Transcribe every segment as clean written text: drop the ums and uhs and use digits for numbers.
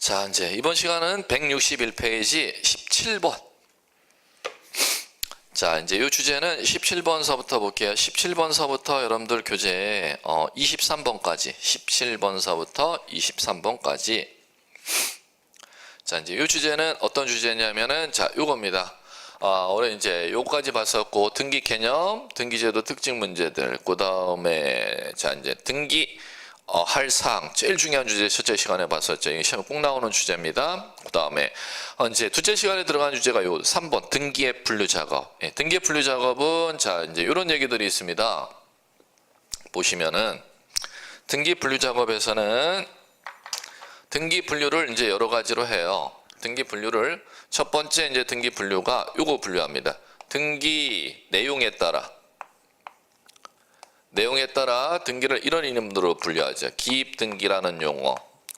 자, 이제 이번 시간은 161페이지 17번. 자, 이제 이 주제는 17번서부터 볼게요. 17번서부터 여러분들 교재 23번까지, 17번서부터 23번까지. 자, 이제 이 주제는 어떤 주제냐면은, 자, 요겁니다. 올해 이제 요까지 봤었고, 등기 개념, 등기제도 특징 문제들, 그 다음에, 자, 이제 등기, 할 사항, 제일 중요한 주제 첫째 시간에 봤었죠. 이게 시험에 꼭 나오는 주제입니다. 그 다음에, 이제 둘째 시간에 들어간 주제가 요 3번, 등기의 분류 작업. 예, 등기의 분류 작업은, 자, 이제 요런 얘기들이 있습니다. 보시면은, 등기 분류 작업에서는, 등기 분류를 이제 여러 가지로 해요. 등기 분류를, 첫 번째 이제 등기 분류가 요거 분류합니다. 등기 내용에 따라 등기를 이런 이름으로 분류하죠. 기입 등기라는 용어,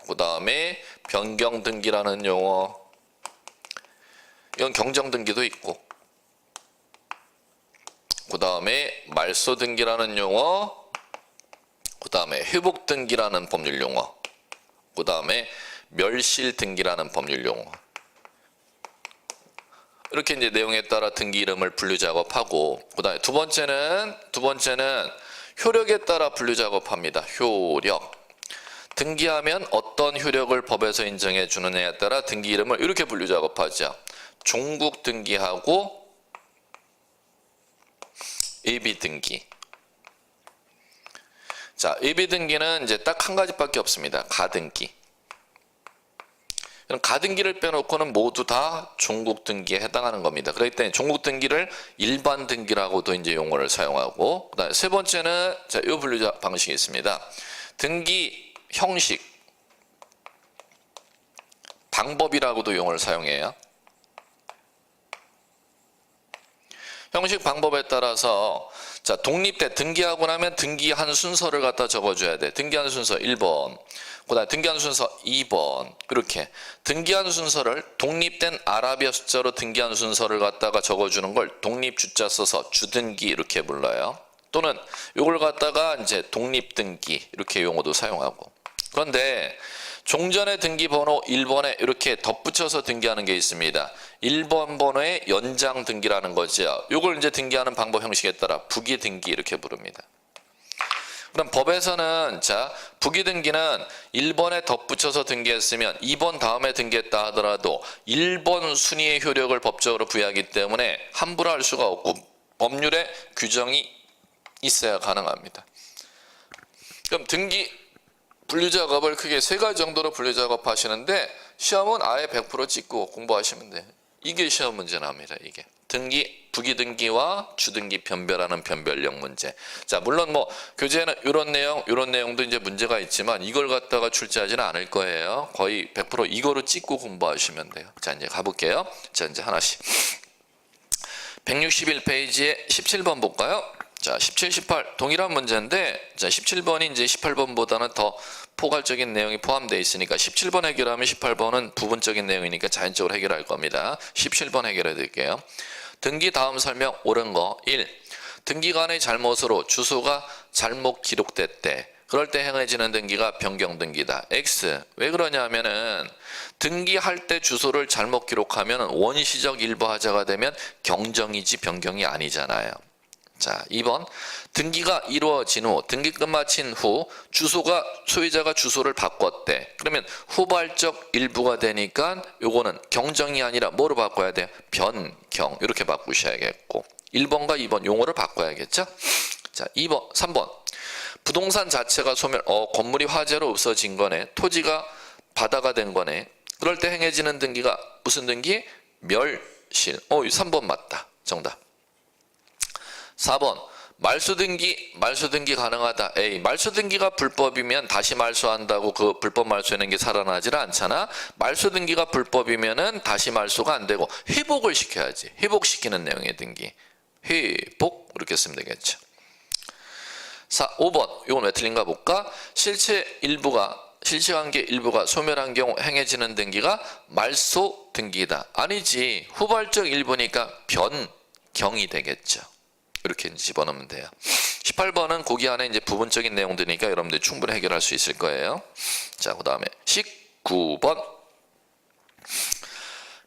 그 다음에 변경 등기라는 용어, 이건 경정 등기도 있고, 그 다음에 말소 등기라는 용어, 그 다음에 회복 등기라는 법률 용어, 그 다음에 멸실 등기라는 법률 용어. 이렇게 이제 내용에 따라 등기 이름을 분류 작업하고, 그 다음에 두 번째는 효력에 따라 분류 작업합니다. 효력. 등기하면 어떤 효력을 법에서 인정해 주느냐에 따라 등기 이름을 이렇게 분류 작업하죠. 종국 등기하고 예비 등기. 자, 예비 등기는 이제 딱 한 가지밖에 없습니다. 가등기. 가등기를 빼놓고는 모두 다 종국 등기에 해당하는 겁니다. 그렇기 때문에 종국 등기를 일반 등기라고도 이제 용어를 사용하고, 그다음에 세 번째는 자, 이 분류 방식이 있습니다. 등기 형식, 방법이라고도 용어를 사용해요. 형식 방법에 따라서 자, 독립대 등기하고 나면 등기한 순서를 갖다 적어줘야 돼. 등기한 순서 1번, 그 다음에 등기한 순서 2번, 이렇게 등기한 순서를 독립된 아라비아 숫자로 등기한 순서를 갖다가 적어주는 걸 독립주자 써서 주등기 이렇게 불러요. 또는 이걸 갖다가 이제 독립등기 이렇게 용어도 사용하고. 그런데 종전의 등기번호 1번에 이렇게 덧붙여서 등기하는 게 있습니다. 1번 번호의 연장 등기라는 거죠. 이걸 이제 등기하는 방법 형식에 따라 부기 등기 이렇게 부릅니다. 그럼 법에서는 자, 부기 등기는 1번에 덧붙여서 등기했으면 2번 다음에 등기했다 하더라도 1번 순위의 효력을 법적으로 부여하기 때문에 함부로 할 수가 없고 법률에 규정이 있어야 가능합니다. 그럼 등기 분류 작업을 크게 세 가지 정도로 분류 작업하시는데 시험은 아예 100% 찍고 공부하시면 돼요. 이게 시험 문제 나옵니다. 이게 등기, 부기등기와 주등기 변별하는 변별력 문제. 자, 물론 뭐 교재에는 이런 내용도 이제 문제가 있지만 이걸 갖다가 출제하지는 않을 거예요. 거의 100% 이거로 찍고 공부하시면 돼요. 자, 이제 가볼게요. 자, 이제 하나씩. 161페이지에 17번 볼까요? 자, 17, 18 동일한 문제인데, 자, 17번이 이제 18번보다는 더 포괄적인 내용이 포함되어 있으니까 17번 해결하면 18번은 부분적인 내용이니까 자연적으로 해결할 겁니다. 17번 해결해 드릴게요. 등기 다음 설명 옳은 거 1. 등기관의 잘못으로 주소가 잘못 기록됐대. 그럴 때 행해지는 등기가 변경 등기다. X. 왜 그러냐면은 등기할 때 주소를 잘못 기록하면 원시적 일부하자가 되면 경정이지 변경이 아니잖아요. 자, 2번 등기가 이루어진 후 등기 끝마친 후 주소가 소유자가 주소를 바꿨대. 그러면 후발적 일부가 되니까 요거는 경정이 아니라 뭐로 바꿔야 돼요? 변경 이렇게 바꾸셔야겠고 1번과 2번 용어를 바꿔야겠죠? 자, 2번 3번 부동산 자체가 소멸 건물이 화재로 없어진 거네. 토지가 바다가 된 거네. 그럴 때 행해지는 등기가 무슨 등기? 멸실. 3번 맞다. 정답. 4번 말소등기 가능하다. A. 말소등기가 불법이면 다시 말소한다고 그 불법 말소하는 게 살아나질 않잖아. 말소등기가 불법이면은 다시 말소가 안 되고 회복을 시켜야지. 회복시키는 내용의 등기. 회복 이렇게 쓰면 되겠죠. 5번 이건 왜 틀린가 볼까? 실체관계 일부가 소멸한 경우 행해지는 등기가 말소 등기다. 아니지. 후발적 일부니까 변경이 되겠죠. 이렇게 집어넣으면 돼요. 18번은 거기 안에 이제 부분적인 내용들이니까 여러분들이 충분히 해결할 수 있을 거예요. 자, 그 다음에 19번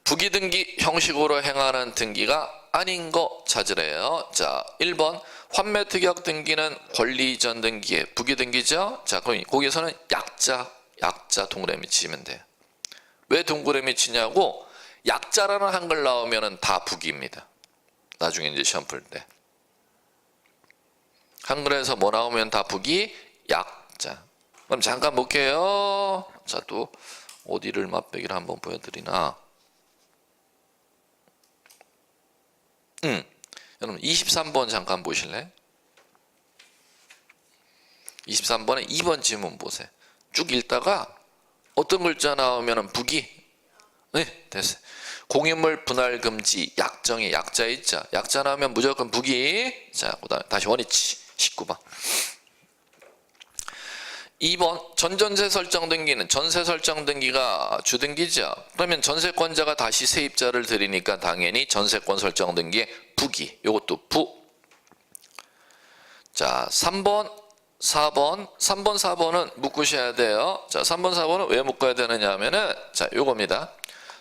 부기등기 형식으로 행하는 등기가 아닌 거 찾으래요. 자, 1번 환매특약 등기는 권리 이전 등기의 부기등기죠. 자, 그럼 거기에서는 약자 동그라미 치면 돼요. 왜 동그라미 치냐고, 약자라는 한글 나오면은 다 부기입니다. 나중에 이제 시험 풀 때. 한글에서 뭐 나오면 다 부기, 약자. 그럼 잠깐 볼게요. 자, 또 어디를 맛배기를 한번 보여드리나. 여러분 23번 잠깐 보실래요? 23번에 2번 지문 보세요. 쭉 읽다가 어떤 글자 나오면 부기. 네, 됐어요. 공인물 분할 금지 약정에 약자 있죠. 약자 나오면 무조건 부기. 자, 그다음에 다시 원위치 19번. 2번 전전세 설정 등기는 전세 설정 등기가 주등기죠. 그러면 전세권자가 다시 세입자를 들이니까 당연히 전세권 설정 등기의 부기. 요것도 부. 자, 3번 4번은 묶으셔야 돼요. 자, 3번 4번은 왜 묶어야 되느냐 하면은 자, 요겁니다.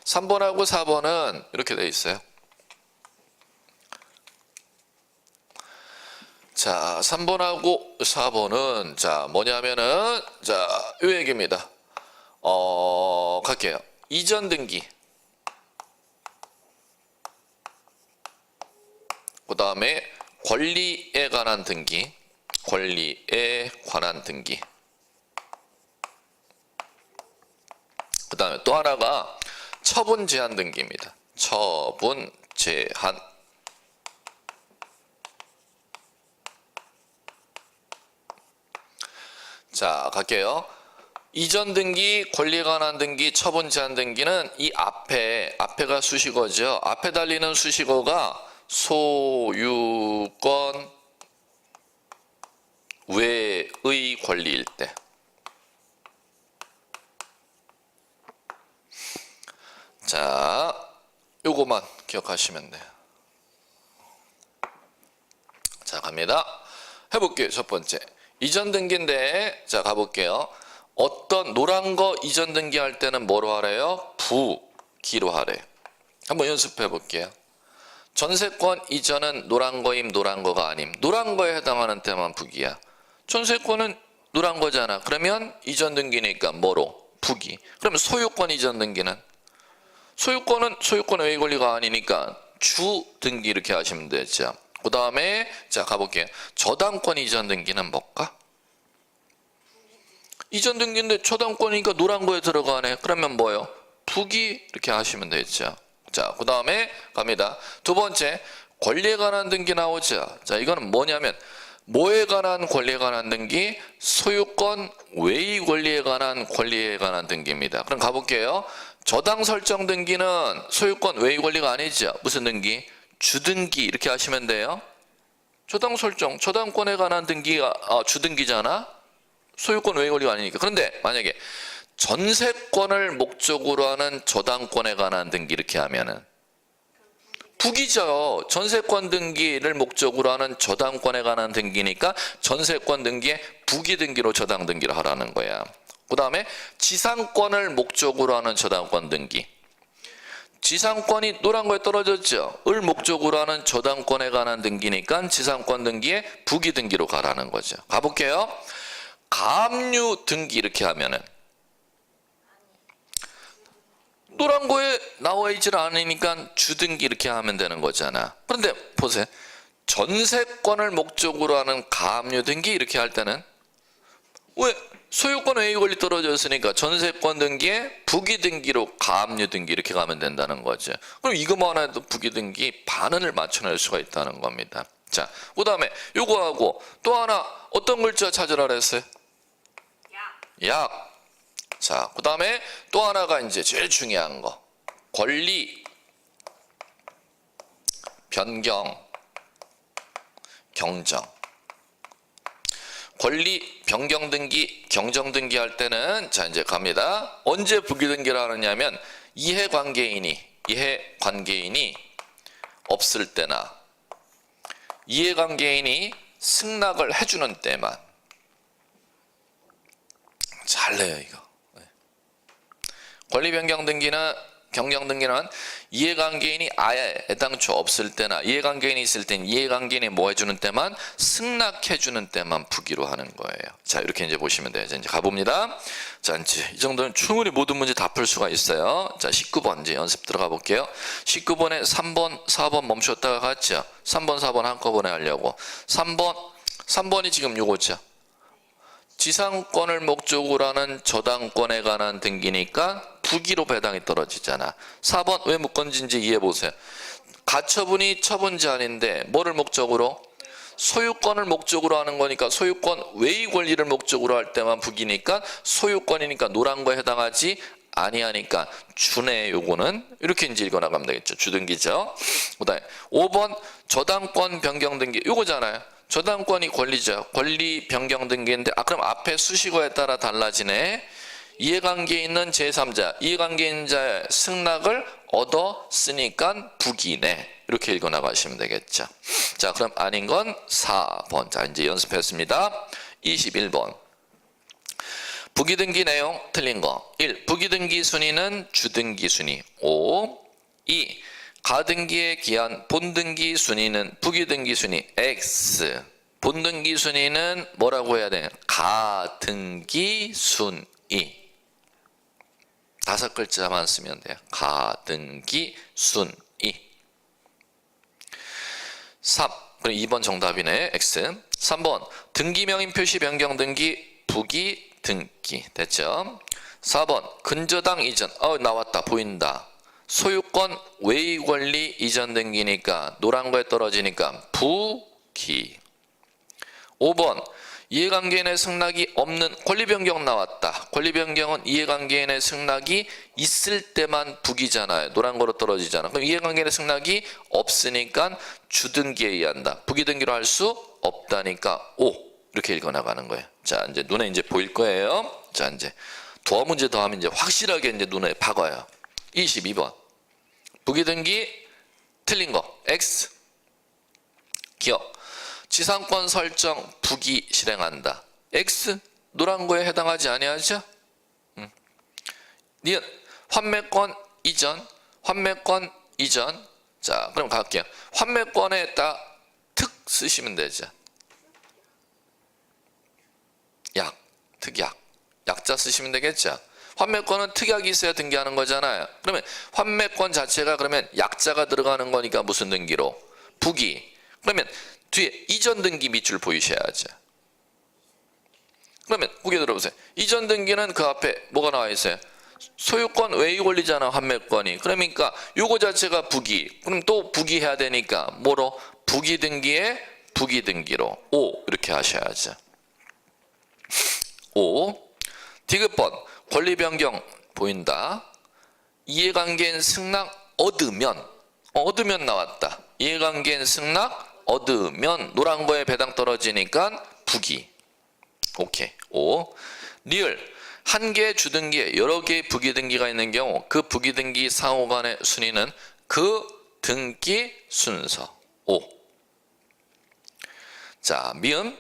3번하고 4번은 이렇게 돼 있어요. 자, 3번하고 4번은 자, 뭐냐면은 자, 요 얘기입니다. 갈게요. 이전 등기. 그다음에 권리에 관한 등기. 권리에 관한 등기. 그다음에 또 하나가 처분 제한 등기입니다. 처분 제한. 자, 갈게요. 이전 등기, 권리에 관한 등기, 처분 제한 등기는 이 앞에가 수식어죠. 앞에 달리는 수식어가 소유권 외의 권리일 때. 자, 요거만 기억하시면 돼요. 자, 갑니다. 해볼게요. 첫 번째. 이전 등기인데, 자, 가볼게요. 어떤 노란 거 이전 등기할 때는 뭐로 하래요? 부기로 하래요. 한번 연습해 볼게요. 전세권 이전은 노란 거임, 노란 거가 아님. 노란 거에 해당하는 때만 부기야. 전세권은 노란 거잖아. 그러면 이전 등기니까 뭐로? 부기. 그러면 소유권 이전 등기는? 소유권 외의 권리가 아니니까 주 등기 이렇게 하시면 되죠. 그 다음에 자, 가볼게요. 저당권 이전 등기는 뭘까? 이전 등기인데 저당권이니까 노란 거에 들어가네. 그러면 뭐예요? 부기 이렇게 하시면 되죠. 자, 그 다음에 갑니다. 두 번째, 권리에 관한 등기 나오죠. 자, 이거는 뭐냐면 뭐에 관한 권리에 관한 등기? 소유권 외의 권리에 관한 등기입니다. 그럼 가볼게요. 저당 설정 등기는 소유권 외의 권리가 아니죠. 무슨 등기? 주등기 이렇게 하시면 돼요. 저당 설정, 저당권에 관한 등기가 주등기잖아. 소유권 외의 권리가 아니니까. 그런데 만약에 전세권을 목적으로 하는 저당권에 관한 등기 이렇게 하면은 부기죠. 전세권 등기를 목적으로 하는 저당권에 관한 등기니까 전세권 등기에 부기 등기로 저당 등기를 하라는 거야. 그 다음에 지상권을 목적으로 하는 저당권 등기. 지상권이 노란 거에 떨어졌죠. 을 목적으로 하는 저당권에 관한 등기니까 지상권 등기에 부기 등기로 가라는 거죠. 가볼게요. 가압류 등기 이렇게 하면은 노란 거에 나와 있질 않으니까 주등기 이렇게 하면 되는 거잖아. 그런데 보세요. 전세권을 목적으로 하는 가압류 등기 이렇게 할 때는 왜? 소유권 외의 권리 떨어졌으니까 전세권 등기에 부기 등기로 가압류 등기 이렇게 가면 된다는 거죠. 그럼 이거만 해도 부기 등기 반응을 맞춰낼 수가 있다는 겁니다. 자, 그 다음에 요거하고 또 하나 어떤 글자 찾으라 그랬어요? 약. 자, 그 다음에 또 하나가 이제 제일 중요한 거. 권리, 변경, 경정. 권리, 변경 등기, 경정 등기 할 때는 자, 이제 갑니다. 언제 부기 등기를 하느냐면 이해관계인이 없을 때나 이해관계인이 승낙을 해주는 때만. 잘 내요, 이거. 권리 변경 등기는 변경등기는 이해관계인이 아예 애당초 없을 때나 이해관계인이 있을 땐 이해관계인이 뭐 해주는 때만 승낙해주는 때만 부기로 하는 거예요. 자, 이렇게 이제 보시면 돼요. 자, 이제 가봅니다. 자, 이제 이 정도는 충분히 모든 문제 다 풀 수가 있어요. 자, 19번 이제 연습 들어가 볼게요. 19번에 3번, 4번 멈췄다가 갔죠. 3번, 4번 한꺼번에 하려고. 3번이 지금 요거죠. 지상권을 목적으로 하는 저당권에 관한 등기니까 부기로 배당이 떨어지잖아. 4번 왜 묶은지 이해해 보세요. 가처분이 처분 제한인데 뭐를 목적으로? 소유권을 목적으로 하는 거니까 소유권 외의 권리를 목적으로 할 때만 부기니까 소유권이니까 노란 거에 해당하지 아니하니까 주네. 요거는 이렇게 이제 읽어나가면 되겠죠. 주등기죠. 그다음에 5번 저당권 변경 등기 요거잖아요. 저당권이 권리죠. 권리 변경 등기인데 그럼 앞에 수식어에 따라 달라지네. 이해관계에 있는 제3자, 이해관계인자의 승낙을 얻었으니까 부기네. 이렇게 읽어나가시면 되겠죠. 자, 그럼 아닌 건 4번. 자, 이제 연습했습니다. 21번. 부기등기 내용 틀린 거. 1. 부기등기 순위는 주등기 순위. 5. 2. 가등기에 기한 본등기 순위는 부기등기 순위 X. 본등기 순위는 뭐라고 해야 돼? 가등기 순위. 5글자만 쓰면 돼요. 가등기 순위. 3. 그럼 2번 정답이네. X. 3번 등기명인 표시 변경 등기 부기 등기. 됐죠? 4번 근저당 이전. 나왔다. 보인다. 소유권 외의 권리 이전 등기니까 노란 거에 떨어지니까 부기. 5번 이해관계인의 승낙이 없는 권리 변경 나왔다. 권리 변경은 이해관계인의 승낙이 있을 때만 부기잖아요. 노란 거로 떨어지잖아. 그럼 이해관계인의 승낙이 없으니까 주등기에 의한다. 부기등기로 할 수 없다니까 5. 이렇게 읽어나가는 거예요. 자, 이제 눈에 이제 보일 거예요. 자, 이제 두 문제 더 하면 이제 확실하게 이제 눈에 박아요. 22번. 부기등기 틀린 거 X. 기억. 지상권 설정 부기 실행한다. X. 노란 거에 해당하지 아니하죠? 니은 환매권 이전. 환매권 이전. 자, 그럼 갈게요. 환매권에 딱 특 쓰시면 되죠. 약, 특약. 약자 쓰시면 되겠죠. 환매권은 특약이 있어야 등기하는 거잖아요. 그러면 환매권 자체가 그러면 약자가 들어가는 거니까 무슨 등기로? 부기. 그러면 뒤에 이전 등기 밑줄 보이셔야죠. 그러면 고개 들어보세요. 이전 등기는 그 앞에 뭐가 나와 있어요? 소유권 외의 권리잖아. 환매권이. 그러니까 요거 자체가 부기. 그럼 또 부기해야 되니까 뭐로? 부기 등기에 부기 등기로 5 이렇게 하셔야죠. 5. 디귿번 권리 변경 보인다. 이해관계인 승낙 얻으면 얻으면 나왔다. 이해관계인 승낙 얻으면 노란 거에 배당 떨어지니까 부기. 오케이. 5. 리을 한 개의 주등기에 여러 개의 부기등기가 있는 경우 그 부기등기 상호간의 순위는 그 등기 순서 5. 자, 미음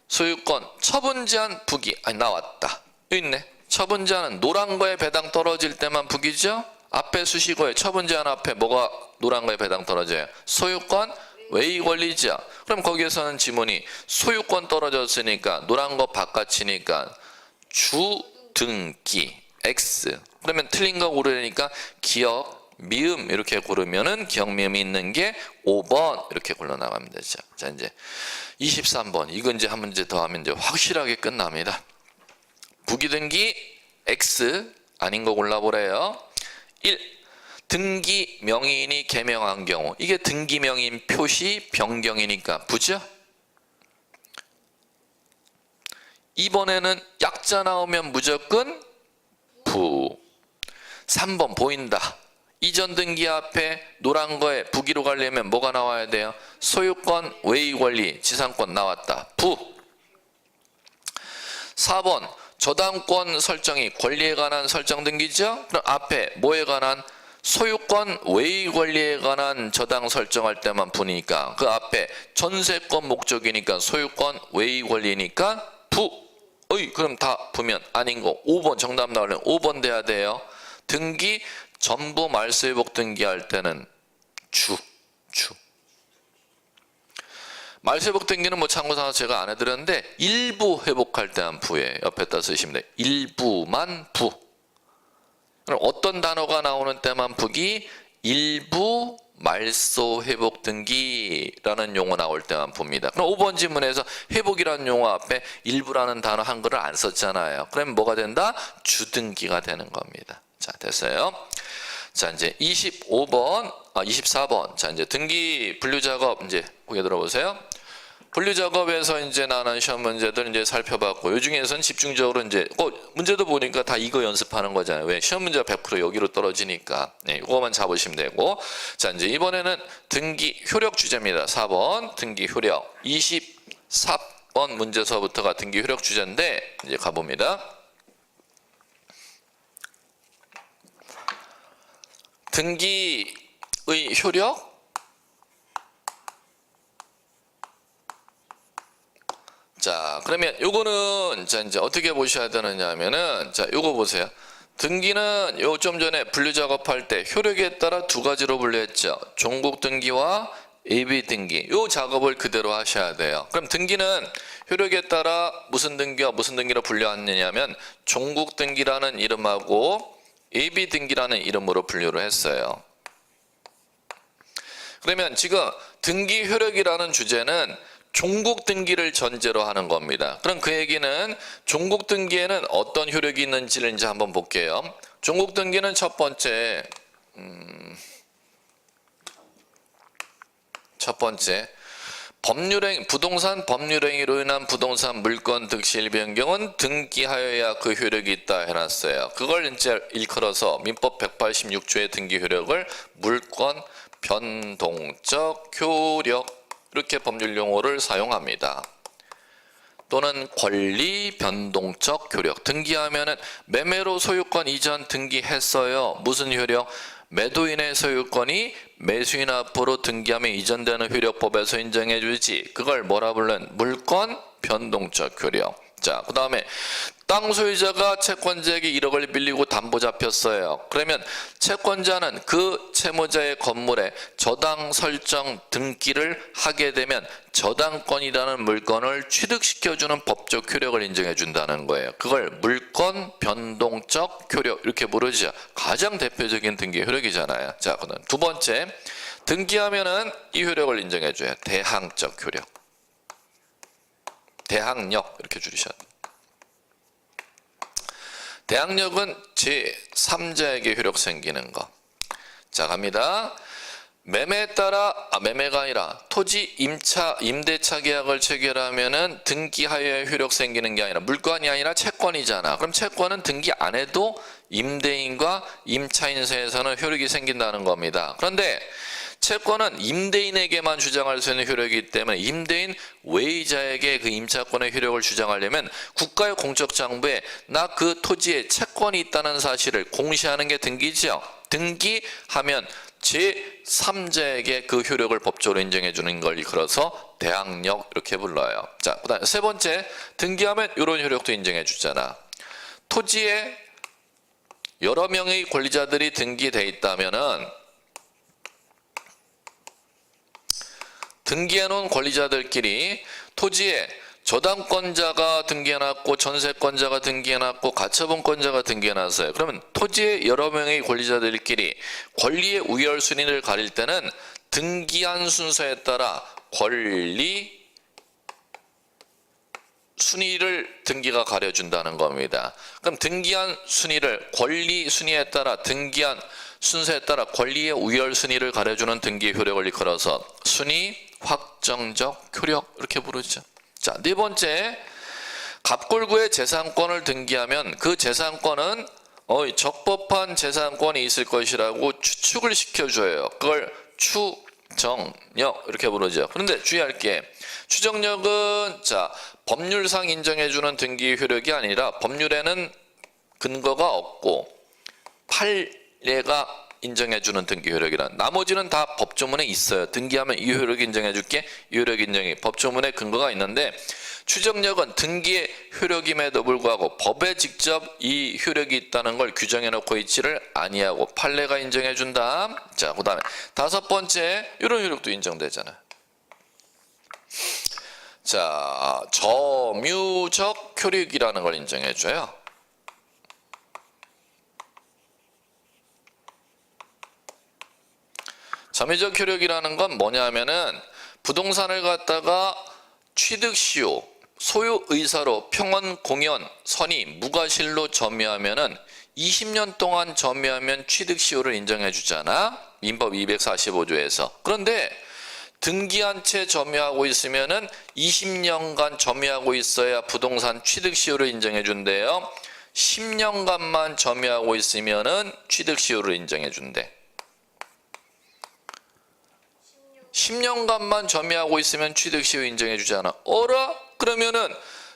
소유권 처분 제한 부기. 나왔다. 여기 있네. 처분 제한은 노란 거에 배당 떨어질 때만 부기죠. 앞에 수식어에 처분 제한 앞에 뭐가 노란 거에 배당 떨어져요? 소유권 외의 권리죠. 그럼 거기에서는 지문이 소유권 떨어졌으니까 노란 거 바깥이니까 주등기 X. 그러면 틀린 거 고르려니까 기억 미음 이렇게 고르면은 기억 미음이 있는 게 5번 이렇게 골라 나가면 되죠. 자, 이제 23번 이건 이제 한 문제 더 하면 이제 확실하게 끝납니다. 부기등기 X 아닌 거 골라보래요. 1. 등기 명의인이 개명한 경우 이게 등기 명의인 표시 변경이니까 부죠. 2번에는 약자 나오면 무조건 부. 3번 보인다. 이전 등기 앞에 노란 거에 부기로 가려면 뭐가 나와야 돼요? 소유권 외의 권리 지상권 나왔다. 부. 4번 저당권 설정이 권리에 관한 설정 등기죠. 그럼 앞에 뭐에 관한 소유권 외의 권리에 관한 저당 설정할 때만 부니까 그 앞에 전세권 목적이니까 소유권 외의 권리니까 부. 그럼 다 보면 아닌 거 5번 정답 나오려면 5번 돼야 돼요. 등기 전부 말소 회복 등기할 때는 주. 말소 회복 등기는 뭐 참고사항 제가 안 해드렸는데 일부 회복할 때만 부예요. 옆에다 쓰시면 돼요. 일부만 부. 그럼 어떤 단어가 나오는 때만 부기? 일부 말소 회복 등기라는 용어 나올 때만 봅니다. 그럼 5번 지문에서 회복이라는 용어 앞에 일부라는 단어 한글을 안 썼잖아요. 그럼 뭐가 된다? 주등기가 되는 겁니다. 자, 됐어요. 자, 이제 24번. 자, 이제 등기 분류 작업 이제 보게 들어보세요. 분류 작업에서 이제 나는 시험 문제들 이제 살펴봤고, 요 중에서는 집중적으로 이제 문제도 보니까 다 이거 연습하는 거잖아요. 왜? 시험 문제가 100% 여기로 떨어지니까. 네, 이거만 잡으시면 되고. 자, 이제 이번에는 등기 효력 주제입니다. 4번 등기 효력. 24번 문제서부터가 등기 효력 주제인데 이제 가봅니다. 등기의 효력? 자, 그러면 요거는 자 이제 어떻게 보셔야 되느냐 하면은 자, 요거 보세요. 등기는 요 좀 전에 분류 작업할 때 효력에 따라 두 가지로 분류했죠. 종국 등기와 예비 등기. 요 작업을 그대로 하셔야 돼요. 그럼 등기는 효력에 따라 무슨 등기와 무슨 등기로 분류하느냐면 종국 등기라는 이름하고 예비 등기라는 이름으로 분류를 했어요. 그러면 지금 등기 효력이라는 주제는 종국 등기를 전제로 하는 겁니다. 그럼 그 얘기는 종국 등기에는 어떤 효력이 있는지를 이제 한번 볼게요. 종국 등기는 첫 번째 부동산 법률행위로 인한 부동산 물권 득실 변경은 등기하여야 그 효력이 있다 해놨어요. 그걸 이제 일컬어서 민법 186조의 등기 효력을 물권 변동적 효력 이렇게 법률 용어를 사용합니다. 또는 권리 변동적 효력. 등기하면은 매매로 소유권 이전 등기했어요. 무슨 효력? 매도인의 소유권이 매수인 앞으로 등기하면 이전되는 효력법에서 인정해 주지. 그걸 뭐라 불러요? 물권 변동적 효력. 자, 그 다음에 땅 소유자가 채권자에게 1억을 빌리고 담보 잡혔어요. 그러면 채권자는 그 채무자의 건물에 저당 설정 등기를 하게 되면 저당권이라는 물건을 취득시켜주는 법적 효력을 인정해 준다는 거예요. 그걸 물권 변동적 효력 이렇게 부르죠. 가장 대표적인 등기 효력이잖아요. 자, 그다음 두 번째, 등기하면은 이 효력을 인정해 줘요. 대항적 효력. 대항력 이렇게 줄이셔야 돼요. 대항력은 제3자에게 효력 생기는 거. 자, 갑니다. 매매에 따라 매매가 아니라 토지 임대차 계약을 체결하면은 등기하여야 효력 생기는 게 아니라 물건이 아니라 채권이잖아. 그럼 채권은 등기 안 해도 임대인과 임차인세에서는 효력이 생긴다는 겁니다. 그런데 채권은 임대인에게만 주장할 수 있는 효력이기 때문에 임대인 외의자에게 그 임차권의 효력을 주장하려면 국가의 공적 장부에 나 그 토지에 채권이 있다는 사실을 공시하는 게 등기죠. 등기하면 제3자에게 그 효력을 법적으로 인정해 주는 걸 일컬어서 대항력 이렇게 불러요. 자, 그다음 세 번째, 등기하면 이런 효력도 인정해 주잖아. 토지에 여러 명의 권리자들이 등기돼 있다면은 등기해놓은 권리자들끼리 토지에 저당권자가 등기해놨고 전세권자가 등기해놨고 가처분권자가 등기해놨어요. 그러면 토지의 여러 명의 권리자들끼리 권리의 우열순위를 가릴 때는 등기한 순서에 따라 권리 순위를 등기가 가려준다는 겁니다. 그럼 등기한 순위를 권리 순위에 따라 등기한 순서에 따라 권리의 우열순위를 가려주는 등기 효력을 일컬어서 순위 확정적 효력 이렇게 부르죠. 자, 네 번째, 갑골구의 재산권을 등기하면 그 재산권은 적법한 재산권이 있을 것이라고 추측을 시켜줘요. 그걸 추정력 이렇게 부르죠. 그런데 주의할 게 추정력은 자 법률상 인정해주는 등기 효력이 아니라 법률에는 근거가 없고 판례가 인정해주는 등기 효력이란, 나머지는 다 법조문에 있어요. 등기하면 이 효력 인정해줄게, 이 효력 인정이 법조문에 근거가 있는데, 추정력은 등기의 효력임에도 불구하고 법에 직접 이 효력이 있다는 걸 규정해놓고 있지를 아니하고 판례가 인정해준다. 자, 그 다음에 다섯 번째, 이런 효력도 인정되잖아요. 자, 점유적 효력이라는 걸 인정해줘요. 점유적 효력이라는 건 뭐냐면은 부동산을 갖다가 취득시효, 소유 의사로 평원 공연, 선의, 무과실로 점유하면은 20년 동안 점유하면 취득시효를 인정해 주잖아. 민법 245조에서. 그런데 등기한 채 점유하고 있으면은 20년간 점유하고 있어야 부동산 취득시효를 인정해 준대요. 10년간만 점유하고 있으면은 취득시효를 인정해 준대. 10년간만 점유하고 있으면 취득시효 인정해 주잖아. 어라? 그러면은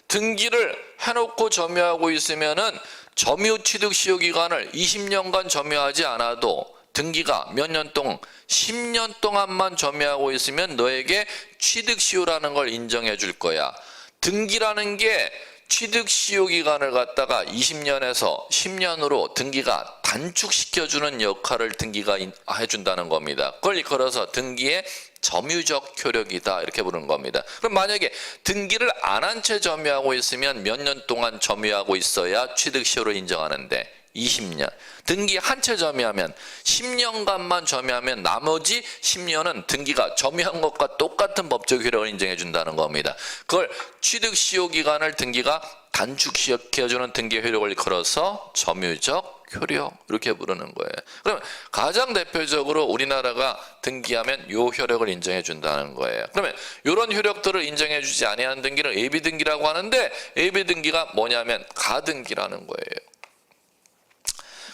등기를 해놓고 점유하고 있으면은 점유 취득시효 기간을 20년간 점유하지 않아도 등기가 몇 년 동안 10년 동안만 점유하고 있으면 너에게 취득시효라는 걸 인정해 줄 거야. 등기라는 게 취득시효 기간을 갖다가 20년에서 10년으로 등기가 단축시켜주는 역할을 등기가 해준다는 겁니다. 그걸 걸어서 등기의 점유적 효력이다 이렇게 부르는 겁니다. 그럼 만약에 등기를 안 한 채 점유하고 있으면 몇 년 동안 점유하고 있어야 취득시효를 인정하는데 20년. 등기 한 채 점유하면 10년간만 점유하면 나머지 10년은 등기가 점유한 것과 똑같은 법적 효력을 인정해 준다는 겁니다. 그걸 취득시효 기간을 등기가 단축시켜주는 등기 효력을 걸어서 점유적 효력 이렇게 부르는 거예요. 그럼 가장 대표적으로 우리나라가 등기하면 요 효력을 인정해 준다는 거예요. 그러면 이런 효력들을 인정해 주지 아니하는 등기를 예비등기라고 하는데, 예비등기가 뭐냐면 가등기라는 거예요.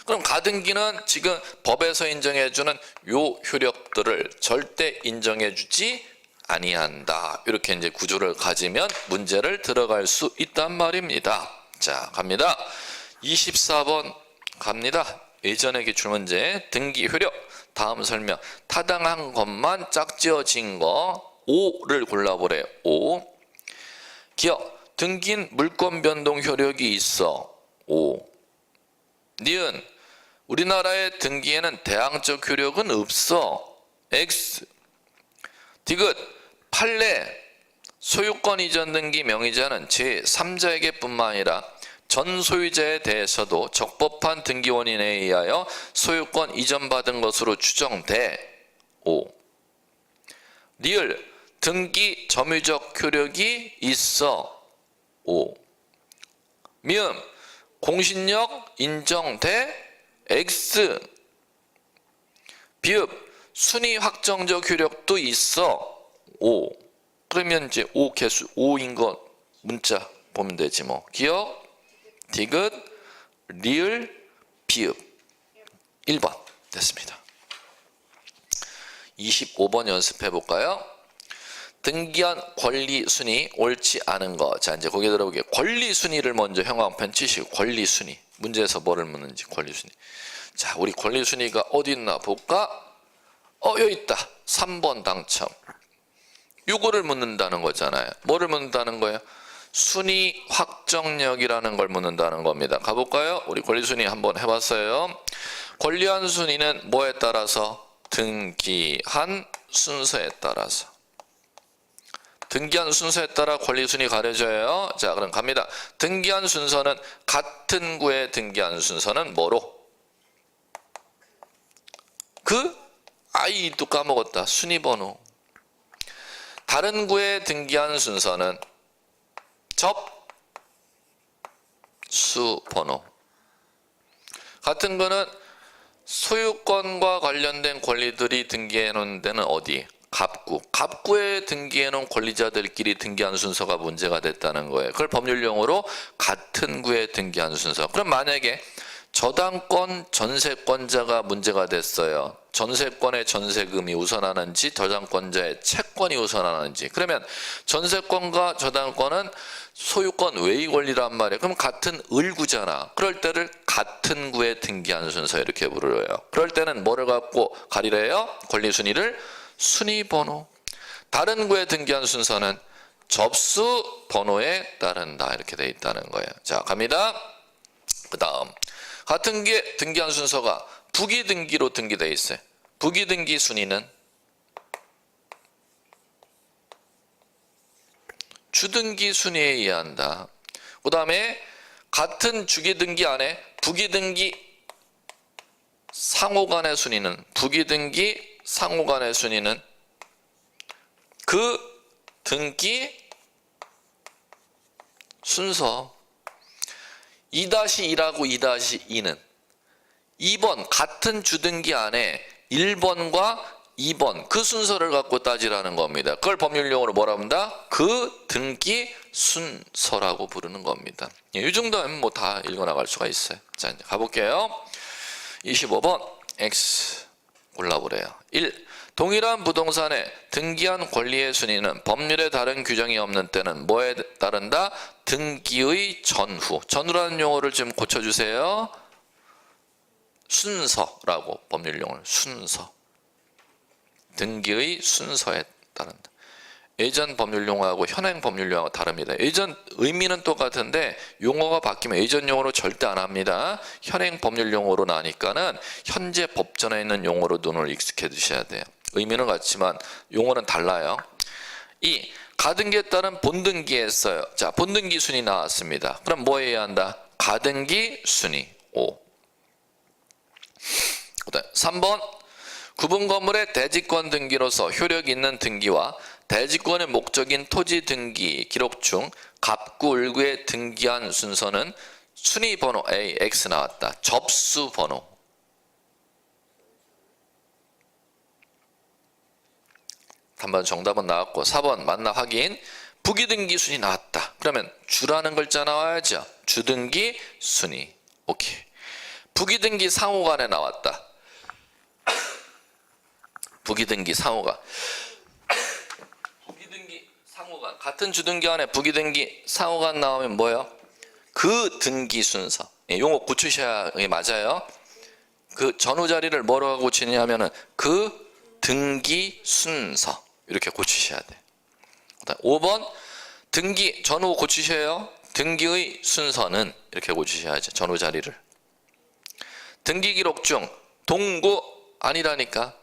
그럼 가등기는 지금 법에서 인정해주는 요 효력들을 절대 인정해주지 아니한다. 이렇게 이제 구조를 가지면 문제를 들어갈 수 있단 말입니다. 자, 갑니다. 24번 갑니다. 예전의 기출문제 등기 효력 다음 설명 타당한 것만 짝지어진 거 5를 골라보래요. 5. 기억 등기인 물권 변동 효력이 있어. 5. 니은 우리나라의 등기에는 대항적 효력은 없어. X. 디귿 판례 소유권 이전 등기 명의자는 제3자에게 뿐만 아니라 전 소유자에 대해서도 적법한 등기 원인에 의하여 소유권 이전받은 것으로 추정돼. 5. 리을 등기 점유적 효력이 있어. 5. 미음 공신력 인정돼. X. 비읍 순위 확정적 효력도 있어. 5. 그러면 이제 5 개수 5인 거 문자 보면 되지 뭐. 기억 디귿 리을 비읍 1번 됐습니다. 25번 연습해 볼까요? 등기한 권리 순위 옳지 않은 거. 자, 이제 거기 들어보게 권리 순위를 먼저 형광펜 치시고 권리 순위. 문제에서 뭐를 묻는지 권리 순위. 자, 우리 권리 순위가 어디 있나 볼까? 여기 있다. 3번 당첨. 요거를 묻는다는 거잖아요. 뭐를 묻는다는 거예요? 순위 확정력이라는 걸 묻는다는 겁니다. 가볼까요? 우리 권리 순위 한번 해봤어요. 권리한 순위는 뭐에 따라서? 등기한 순서에 따라서. 등기한 순서에 따라 권리순위 가려져요. 자, 그럼 갑니다. 등기한 순서는 같은 구에 등기한 순서는 뭐로? 아이도 까먹었다. 순위번호. 다른 구에 등기한 순서는 접수번호. 같은 구는 소유권과 관련된 권리들이 등기해 놓은 데는 어디? 갑구. 갑구에 등기해 놓은 권리자들끼리 등기한 순서가 문제가 됐다는 거예요. 그걸 법률용어로 같은 구에 등기한 순서. 그럼 만약에 저당권 전세권자가 문제가 됐어요. 전세권의 전세금이 우선하는지 저당권자의 채권이 우선하는지. 그러면 전세권과 저당권은 소유권 외의 권리란 말이에요. 그럼 같은 을구잖아. 그럴 때를 같은 구에 등기한 순서 이렇게 부르어요. 그럴 때는 뭐를 갖고 가리래요? 권리 순위를 순위 번호. 다른 구에 등기한 순서는 접수 번호에 따른다 이렇게 돼 있다는 거예요. 자, 갑니다. 그 다음 같은 구에 등기한 순서가 부기 등기로 등기돼 있어요. 부기 등기 순위는 주등기 순위에 의한다. 그 다음에 같은 주기 등기 안에 부기 등기 상호간의 순위는 부기 등기 상호간의 순위는 그 등기 순서 2-1하고 2-2는 2번 같은 주등기 안에 1번과 2번 그 순서를 갖고 따지라는 겁니다. 그걸 법률용어로 뭐라고 합니다? 그 등기 순서라고 부르는 겁니다. 이 정도면 뭐 다 읽어나갈 수가 있어요. 자, 이제 가볼게요. 25번 X 골라보래요. 1. 동일한 부동산에 등기한 권리의 순위는 법률에 다른 규정이 없는 때는 뭐에 따른다? 등기의 전후. 전후라는 용어를 좀 고쳐주세요. 순서라고 법률 용어를 순서. 등기의 순서에 따른다. 예전 법률 용어하고 현행 법률 용어가 다릅니다. 예전 의미는 똑같은데 용어가 바뀌면 예전 용어로 절대 안 합니다. 현행 법률 용어로 나니까는 현재 법전에 있는 용어로 눈을 익숙해 두셔야 돼요. 의미는 같지만 용어는 달라요. 2. 가등기에 따른 본등기에 써요. 자, 본등기 순위 나왔습니다. 그럼 뭐 해야 한다? 가등기 순위 5. 그다음 3번 구분 건물의 대지권 등기로서 효력 있는 등기와 대지권의 목적인 토지 등기 기록 중 갑구, 을구에 등기한 순서는 순위 번호 A, X 나왔다. 접수 번호. 3번 정답은 나왔고 4번 맞나 확인. 부기등기 순위 나왔다. 그러면 주라는 글자 나와야죠. 주등기 순위. 오케이. 부기등기 상호간에 나왔다. 부기등기 상호간. 부기등기 상호간. 같은 주등기 안에 부기등기 상호간 나오면 뭐예요? 그 등기 순서. 용어 고치셔야 맞아요. 그 전후 자리를 뭐라고 고치냐면은 그 등기 순서. 이렇게 고치셔야 돼. 5번 등기 전후 고치셔요. 등기의 순서는 이렇게 고치셔야죠. 전후 자리를. 등기 기록 중 동구 아니라니까.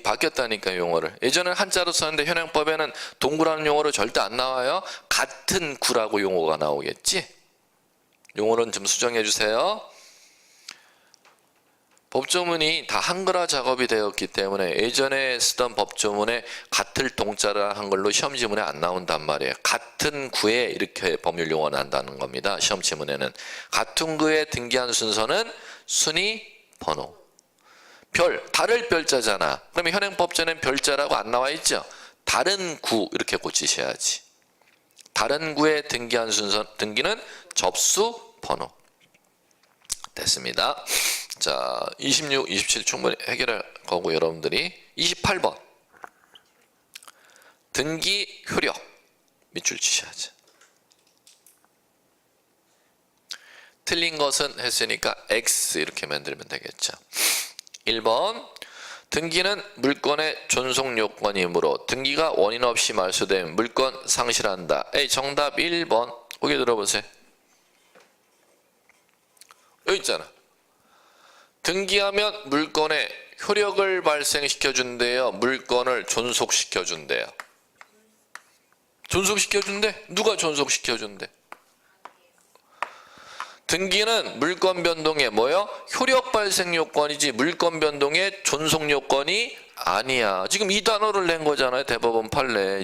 바뀌었다니까 용어를. 예전엔 한자로 썼는데 현행법에는 동구라는 용어로 절대 안 나와요. 같은 구라고 용어가 나오겠지. 용어는 좀 수정해 주세요. 법조문이 다 한글화 작업이 되었기 때문에 예전에 쓰던 법조문에 같을 동자라 한글로 시험 지문에 안 나온단 말이에요. 같은 구에 이렇게 법률 용어 난다는 겁니다. 시험 지문에는 같은 구에 등기한 순서는 순위 번호. 별, 다를 별자잖아. 그러면 현행법전엔 별자라고 안 나와 있죠. 다른 구 이렇게 고치셔야지. 다른 구에 등기한 순서 등기는 접수 번호. 됐습니다. 자, 26, 27 충분히 해결할 거고 여러분들이 28번 등기 효력 밑줄 치셔야죠. 틀린 것은 했으니까 X 이렇게 만들면 되겠죠. 1번 등기는 물건의 존속 요건이므로 등기가 원인 없이 말소되면 물건 상실한다. A 정답 1번. 고개 들어보세요. 여기 있잖아. 등기하면 물건에 효력을 발생시켜 준대요. 물건을 존속시켜 준대요. 존속시켜 준대? 누가 존속시켜 준대? 등기는 물건 변동의 뭐요? 효력 발생 요건이지 물건 변동의 존속 요건이 아니야. 지금 이 단어를 낸 거잖아요. 대법원 판례.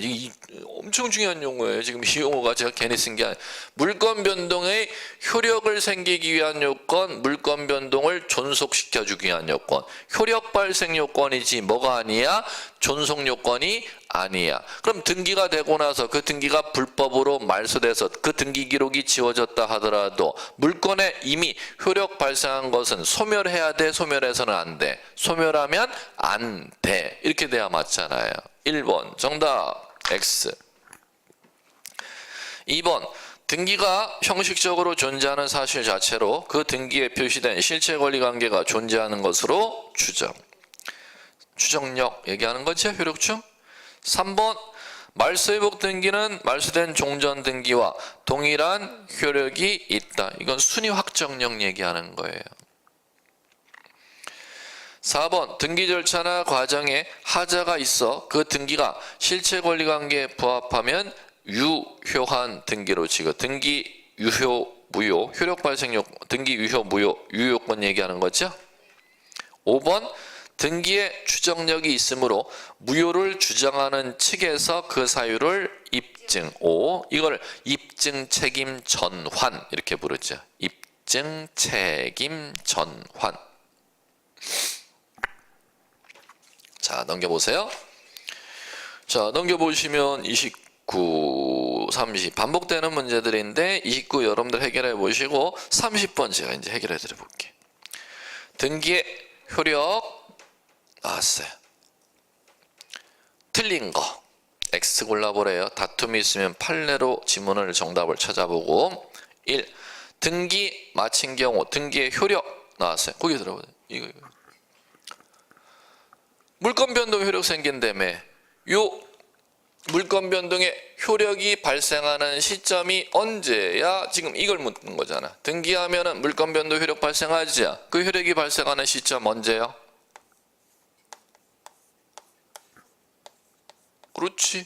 엄청 중요한 용어예요. 지금 이 용어가 제가 괜히 쓴 게 아니에요. 물건 변동의 효력을 생기기 위한 요건, 물건 변동을 존속시켜주기 위한 요건. 효력 발생 요건이지 뭐가 아니야? 존속 요건이 아니야. 그럼 등기가 되고 나서 그 등기가 불법으로 말소돼서 그 등기 기록이 지워졌다 하더라도 물건에 이미 효력 발생한 것은 소멸해야 돼? 소멸해서는 안 돼? 소멸하면 안 돼. 이렇게 돼야 맞잖아요. 1번 정답 X. 2번 등기가 형식적으로 존재하는 사실 자체로 그 등기에 표시된 실체 권리 관계가 존재하는 것으로 추정. 추정력 얘기하는 거죠. 효력충. 3번 말소회복 등기는 말소된 종전 등기와 동일한 효력이 있다. 이건 순위 확정력 얘기하는 거예요. 4번 등기 절차나 과정에 하자가 있어 그 등기가 실체 권리 관계에 부합하면 유효한 등기로 치고 등기 유효 무효 효력 발생 요건 등기 유효 무효 유효권 얘기하는 거죠. 5번 등기에 추정력이 있으므로 무효를 주장하는 측에서 그 사유를 입증. 5. 이걸 입증 책임 전환 이렇게 부르죠. 입증 책임 전환. 자, 넘겨보세요. 자, 넘겨보시면 29, 30 반복되는 문제들인데 29 여러분들 해결해 보시고 30번 제가 이제 해결해 드려 볼게요. 등기의 효력 나왔어요. 틀린 거 X 골라보래요. 다툼이 있으면 판례로 지문을 정답을 찾아보고 1. 등기 마친 경우 등기의 효력 나왔어요. 거기 들어보세요. 이거. 물건 변동 효력 생긴다며. 요 물건 변동의 효력이 발생하는 시점이 언제야? 지금 이걸 묻는 거잖아. 등기하면은 물건 변동 효력 발생하지. 그 효력이 발생하는 시점 언제요? 그렇지.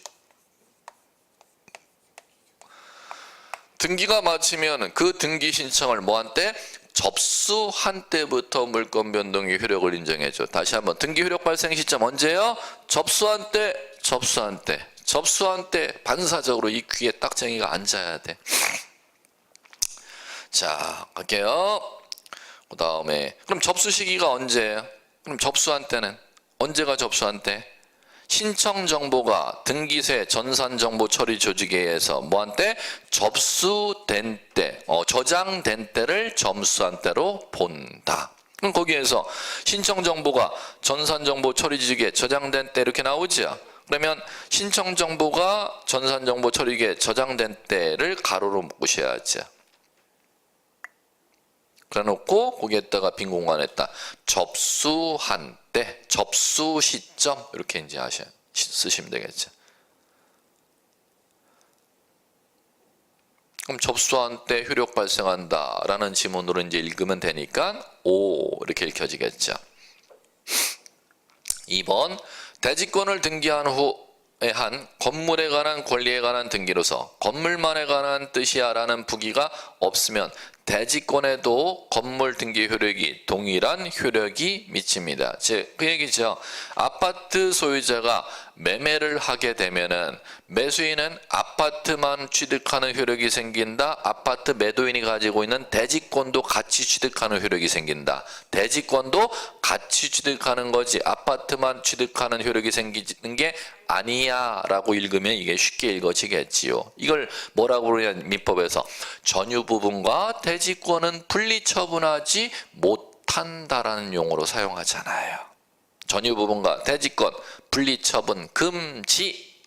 등기가 마치면 그 등기 신청을 뭐한 때? 접수한 때부터 물건 변동의 효력을 인정해줘. 다시 한번 등기 효력 발생 시점 언제요? 접수한 때, 접수한 때. 접수한 때 반사적으로 이 귀에 딱쟁이가 앉아야 돼. 자, 갈게요. 그 다음에 그럼 접수 시기가 언제예요? 그럼 접수한 때는 언제가 접수한 때? 신청 정보가 등기세 전산정보 처리 조직에 의해서 뭐한 때? 접수된 때, 저장된 때를 점수한 때로 본다. 그럼 거기에서 신청 정보가 전산정보 처리 조직에 저장된 때 이렇게 나오죠. 그러면 신청 정보가 전산정보 처리기에 저장된 때를 가로로 묶으셔야죠. 그래놓고 거기에다가 빈 공간에다 접수한 때, 접수 시점 이렇게 이제 쓰시면 되겠죠. 그럼 접수한 때 효력 발생한다라는 지문으로 이제 읽으면 되니까 오 이렇게 읽혀지겠죠. 2번 대지권을 등기한 후에 한 건물에 관한 권리에 관한 등기로서 건물만에 관한 뜻이야라는 부기가 없으면 대지권에도 건물 등기 효력이 동일한 효력이 미칩니다. 즉 그 얘기죠. 아파트 소유자가 매매를 하게 되면은 매수인은 아파트만 취득하는 효력이 생긴다. 아파트 매도인이 가지고 있는 대지권도 같이 취득하는 효력이 생긴다. 대지권도 같이 취득하는 거지 아파트만 취득하는 효력이 생기는 게 아니야 라고 읽으면 이게 쉽게 읽어지겠지요. 이걸 뭐라고 그러냐 민법에서 전유 부분과 대지권은 분리 처분하지 못한다라는 용어로 사용하잖아요. 전유 부분과 대지권 분리 처분 금지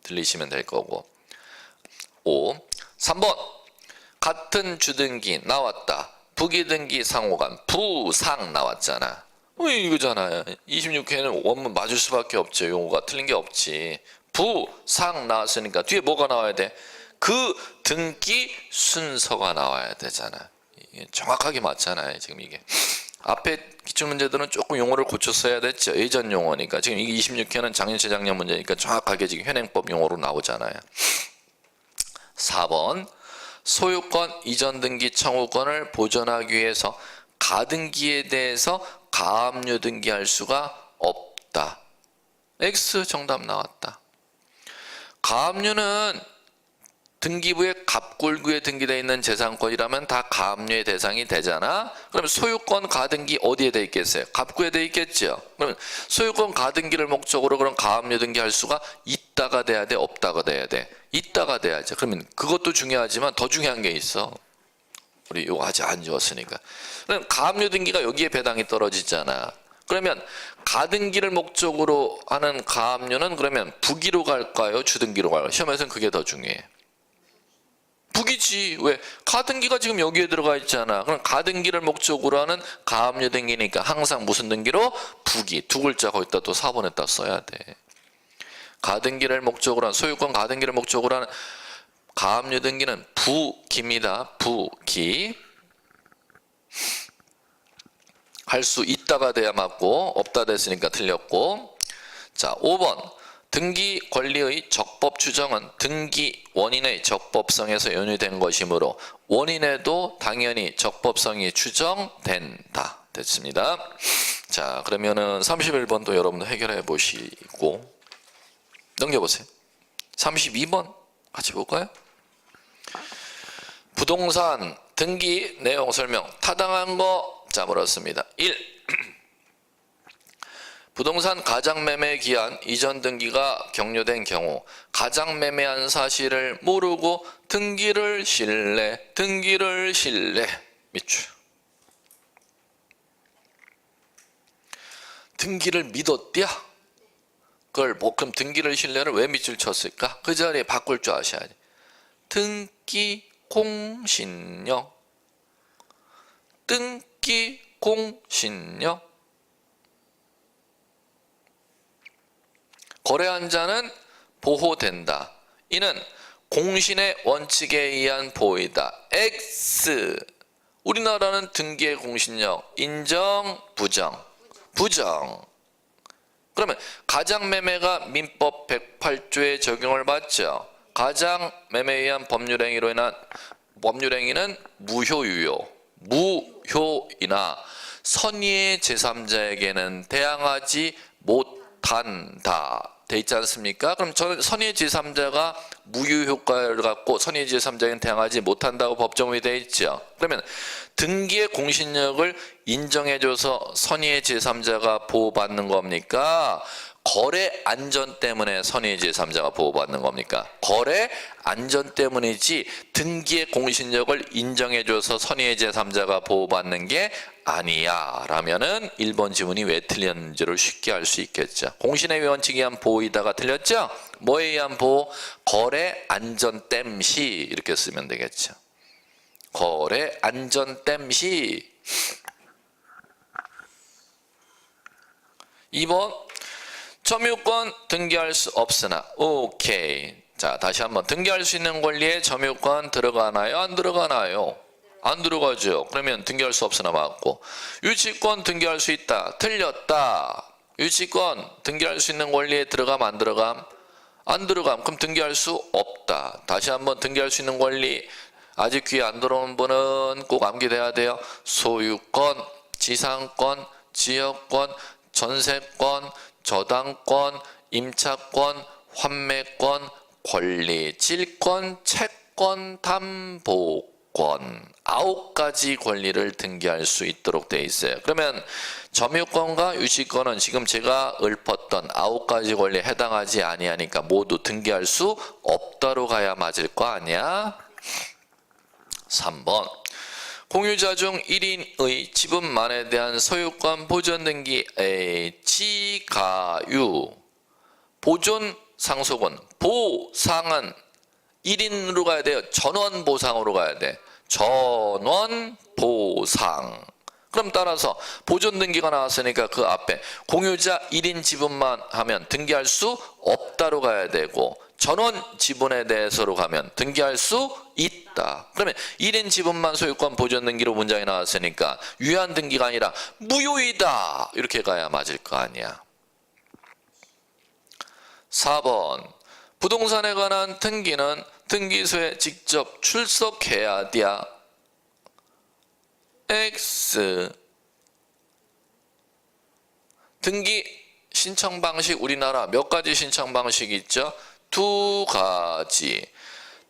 들리시면 될 거고. 5. 3번 같은 주등기 나왔다. 부기등기 상호간 부상 나왔잖아. 이거잖아요. 26회는 원문 맞을 수밖에 없죠. 용어가 틀린 게 없지. 부상 나왔으니까 뒤에 뭐가 나와야 돼? 그 등기 순서가 나와야 되잖아. 이게 정확하게 맞잖아요. 지금 이게 앞에 기출문제들은 조금 용어를 고쳐 써야 됐죠. 예전 용어니까. 지금 이게 26회는 작년 재작년 문제니까 정확하게 지금 현행법 용어로 나오잖아요. 4번 소유권 이전 등기 청구권을 보존하기 위해서 가등기에 대해서 가압류 등기할 수가 없다. X 정답 나왔다. 가압류는 등기부에 갑골구에 등기되어 있는 재산권이라면 다 가압류의 대상이 되잖아. 그러면 소유권 가등기 어디에 돼 있겠어요? 갑구에 돼 있겠죠. 그러면 소유권 가등기를 목적으로 그런 가압류 등기할 수가 있다가 돼야 돼, 없다가 돼야 돼? 있다가 돼야죠. 그러면 그것도 중요하지만 더 중요한 게 있어. 우리 이거 아직 안 지웠으니까. 그럼 가압류 등기가 여기에 배당이 떨어지잖아. 그러면 가등기를 목적으로 하는 가압류는 그러면 부기로 갈까요? 주등기로 갈까요? 시험에서는 그게 더 중요해. 부기지. 왜? 가등기가 지금 여기에 들어가 있잖아. 그럼 가등기를 목적으로 하는 가압류 등기니까 항상 무슨 등기로? 부기. 두 글자 거기다 또 4번에다 써야 돼. 가등기를 목적으로 한 소유권 가등기를 목적으로 하는 가압류 등기는 부기입니다. 부기. 할 수 있다가 돼야 맞고 없다 됐으니까 틀렸고. 자, 5번. 등기 권리의 적법 추정은 등기 원인의 적법성에서 연유된 것이므로 원인에도 당연히 적법성이 추정된다. 됐습니다. 자, 그러면은 31번도 여러분도 해결해 보시고 넘겨보세요. 32번 같이 볼까요? 부동산 등기 내용 설명 타당한 거 자 물었습니다. 1. 부동산 가장매매 기한 이전 등기가 격려된 경우 가장매매한 사실을 모르고 등기를 실래 미추. 등기를 믿었디야? 그걸 뭐 그럼 등기를 실래를 왜 밑줄 쳤을까? 그 자리에 바꿀 줄 아셔야지. 등기 공신력 등기 공신력 거래한 자는 보호된다. 이는 공신의 원칙에 의한 보호이다. X. 우리나라는 등기의 공신력 인정, 부정. 부정. 그러면 가장매매가 민법 108조의 적용을 받죠. 가장매매에 의한 법률행위로 인한 법률행위는 무효유효. 무효이나 선의의 제3자에게는 대항하지 못한다. 돼 있지 않습니까? 그럼 저는 선의의 제3자가 무효효과를 갖고 선의의 제3자에게는 대항하지 못한다고 법정이 돼 있죠. 그러면 등기의 공신력을 인정해줘서 선의의 제3자가 보호받는 겁니까? 거래 안전 때문에 선의의 제3자가 보호받는 겁니까? 거래 안전 때문이지 등기의 공신력을 인정해줘서 선의의 제3자가 보호받는 게 아니야 라면은 1번 지문이 왜 틀렸는지를 쉽게 알 수 있겠죠. 공신의 원칙에 의한 보호이다가 틀렸죠? 뭐에 의한 보호? 거래 안전 땜시 이렇게 쓰면 되겠죠. 거래 안전 땜시. 2번 점유권 등기할 수 없으나 오케이. 자, 다시 한번 등기할 수 있는 권리에 점유권 들어가나요? 안 들어가나요? 안 들어가죠. 그러면 등기할 수 없으나 맞고. 유치권 등기할 수 있다. 틀렸다. 유치권 등기할 수 있는 권리에 들어감 안 들어감? 안 들어감. 그럼 등기할 수 없다. 다시 한번 등기할 수 있는 권리 아직 귀에 안 들어오는 분은 꼭 암기돼야 돼요. 소유권, 지상권, 지역권, 전세권, 저당권, 임차권, 환매권, 권리, 질권, 채권, 담보권 9가지 권리를 등기할 수 있도록 되어 있어요. 그러면 점유권과 유치권은 지금 제가 읊었던 9가지 권리에 해당하지 아니하니까 모두 등기할 수 없다로 가야 맞을 거 아니야? 3번 공유자 중 1인의 지분만에 대한 소유권 보존 등기 지가유 보존 상속은 보상은 1인으로 가야 돼요. 전원 보상으로 가야 돼. 전원 보상. 그럼 따라서 보존 등기가 나왔으니까 그 앞에 공유자 1인 지분만 하면 등기할 수 없다로 가야 되고 전원 지분에 대해서로 가면 등기할 수 있다. 그러면 1인 지분만 소유권 보존 등기로 문장이 나왔으니까 유한 등기가 아니라 무효이다. 이렇게 가야 맞을 거 아니야. 4번 부동산에 관한 등기는 등기소에 직접 출석해야 돼야. X 등기 신청 방식 우리나라 몇 가지 신청 방식이 있죠? 두 가지.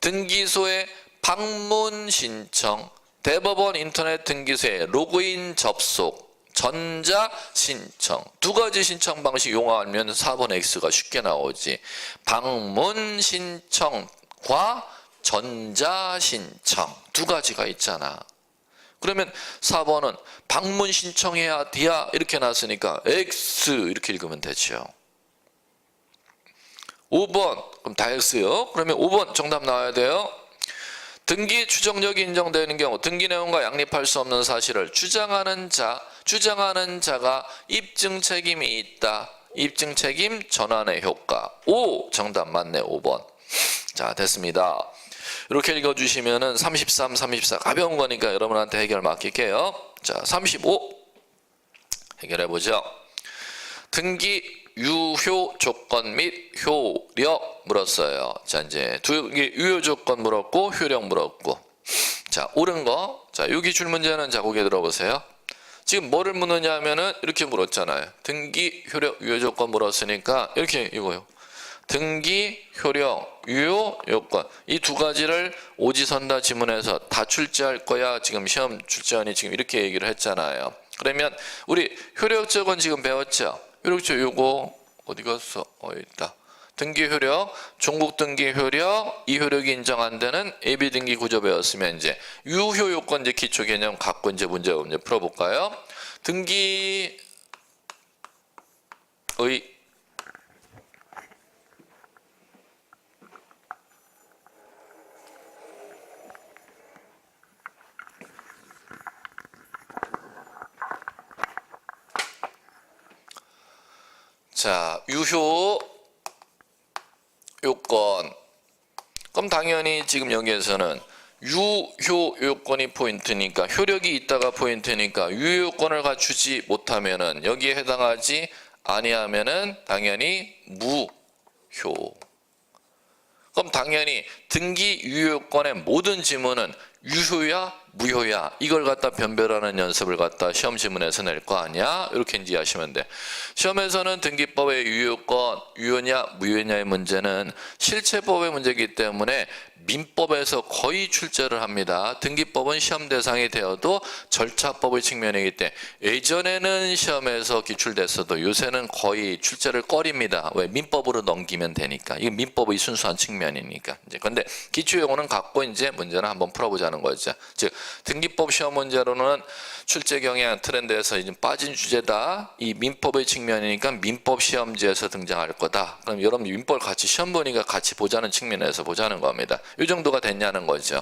등기소에 방문 신청, 대법원 인터넷 등기소에 로그인 접속, 전자 신청. 두 가지 신청 방식 이용하면 4번 X가 쉽게 나오지. 방문 신청과 전자 신청 두 가지가 있잖아. 그러면 4번은 방문 신청해야 돼야 이렇게 나왔으니까 X 이렇게 읽으면 되죠. 5번 그럼 다 X요. 그러면 5번 정답 나와야 돼요. 등기 추정력이 인정되는 경우 등기 내용과 양립할 수 없는 사실을 주장하는 자가 입증 책임이 있다. 입증 책임 전환의 효과. 오 정답 맞네. 5번. 자 됐습니다. 이렇게 읽어주시면은 33, 34 가벼운 거니까 여러분한테 해결 맡길게요. 자 35 해결해보죠. 등기 유효 조건 및 효력 물었어요. 자 이제 등기 유효 조건 물었고 효력 물었고. 자 옳은 거. 자 여기 줄 문제는 자 고개 들어보세요. 지금 뭐를 묻느냐 하면은 이렇게 물었잖아요. 등기 효력 유효 조건 물었으니까 이렇게 이거요. 등기, 효력, 유효, 요건 이 두 가지를 오지선다 지문에서 다 출제할 거야. 지금 시험 출제원이 지금 이렇게 얘기를 했잖아요. 그러면 우리 효력적은 지금 배웠죠? 효력적 요거 어디 갔어? 있다. 등기 효력, 종국 등기 효력, 이 효력이 인정 안 되는 예비 등기 구조 배웠으면 이제 유효 요건 이제 기초 개념 갖고 이제 문제 풀어볼까요? 등기의 자, 유효 요건. 그럼 당연히 지금 여기에서는 유효 요건이 포인트니까 효력이 있다가 포인트니까 유효 요건을 갖추지 못하면은 여기에 해당하지 아니하면은 당연히 무효. 그럼 당연히 등기 유효 요건의 모든 지문은 유효야 무효야 이걸 갖다 변별하는 연습을 갖다 시험 지문에서 낼 거 아니야? 이렇게 인지하시면 돼. 시험에서는 등기법의 유효권 유효냐 무효냐의 문제는 실체법의 문제이기 때문에 민법에서 거의 출제를 합니다. 등기법은 시험 대상이 되어도 절차법의 측면이기 때문에 예전에는 시험에서 기출됐어도 요새는 거의 출제를 꺼립니다. 왜? 민법으로 넘기면 되니까. 이게 민법의 순수한 측면이니까. 이제 근데 기초 용어는 갖고 이제 문제는 한번 풀어보자는 거죠. 즉 등기법 시험 문제로는 출제 경향 트렌드에서 이제 빠진 주제다. 이 민법의 측면이니까 민법 시험지에서 등장할 거다. 그럼 여러분 민법을 같이 시험 보니까 같이 보자는 측면에서 보자는 겁니다. 이 정도가 됐냐는 거죠.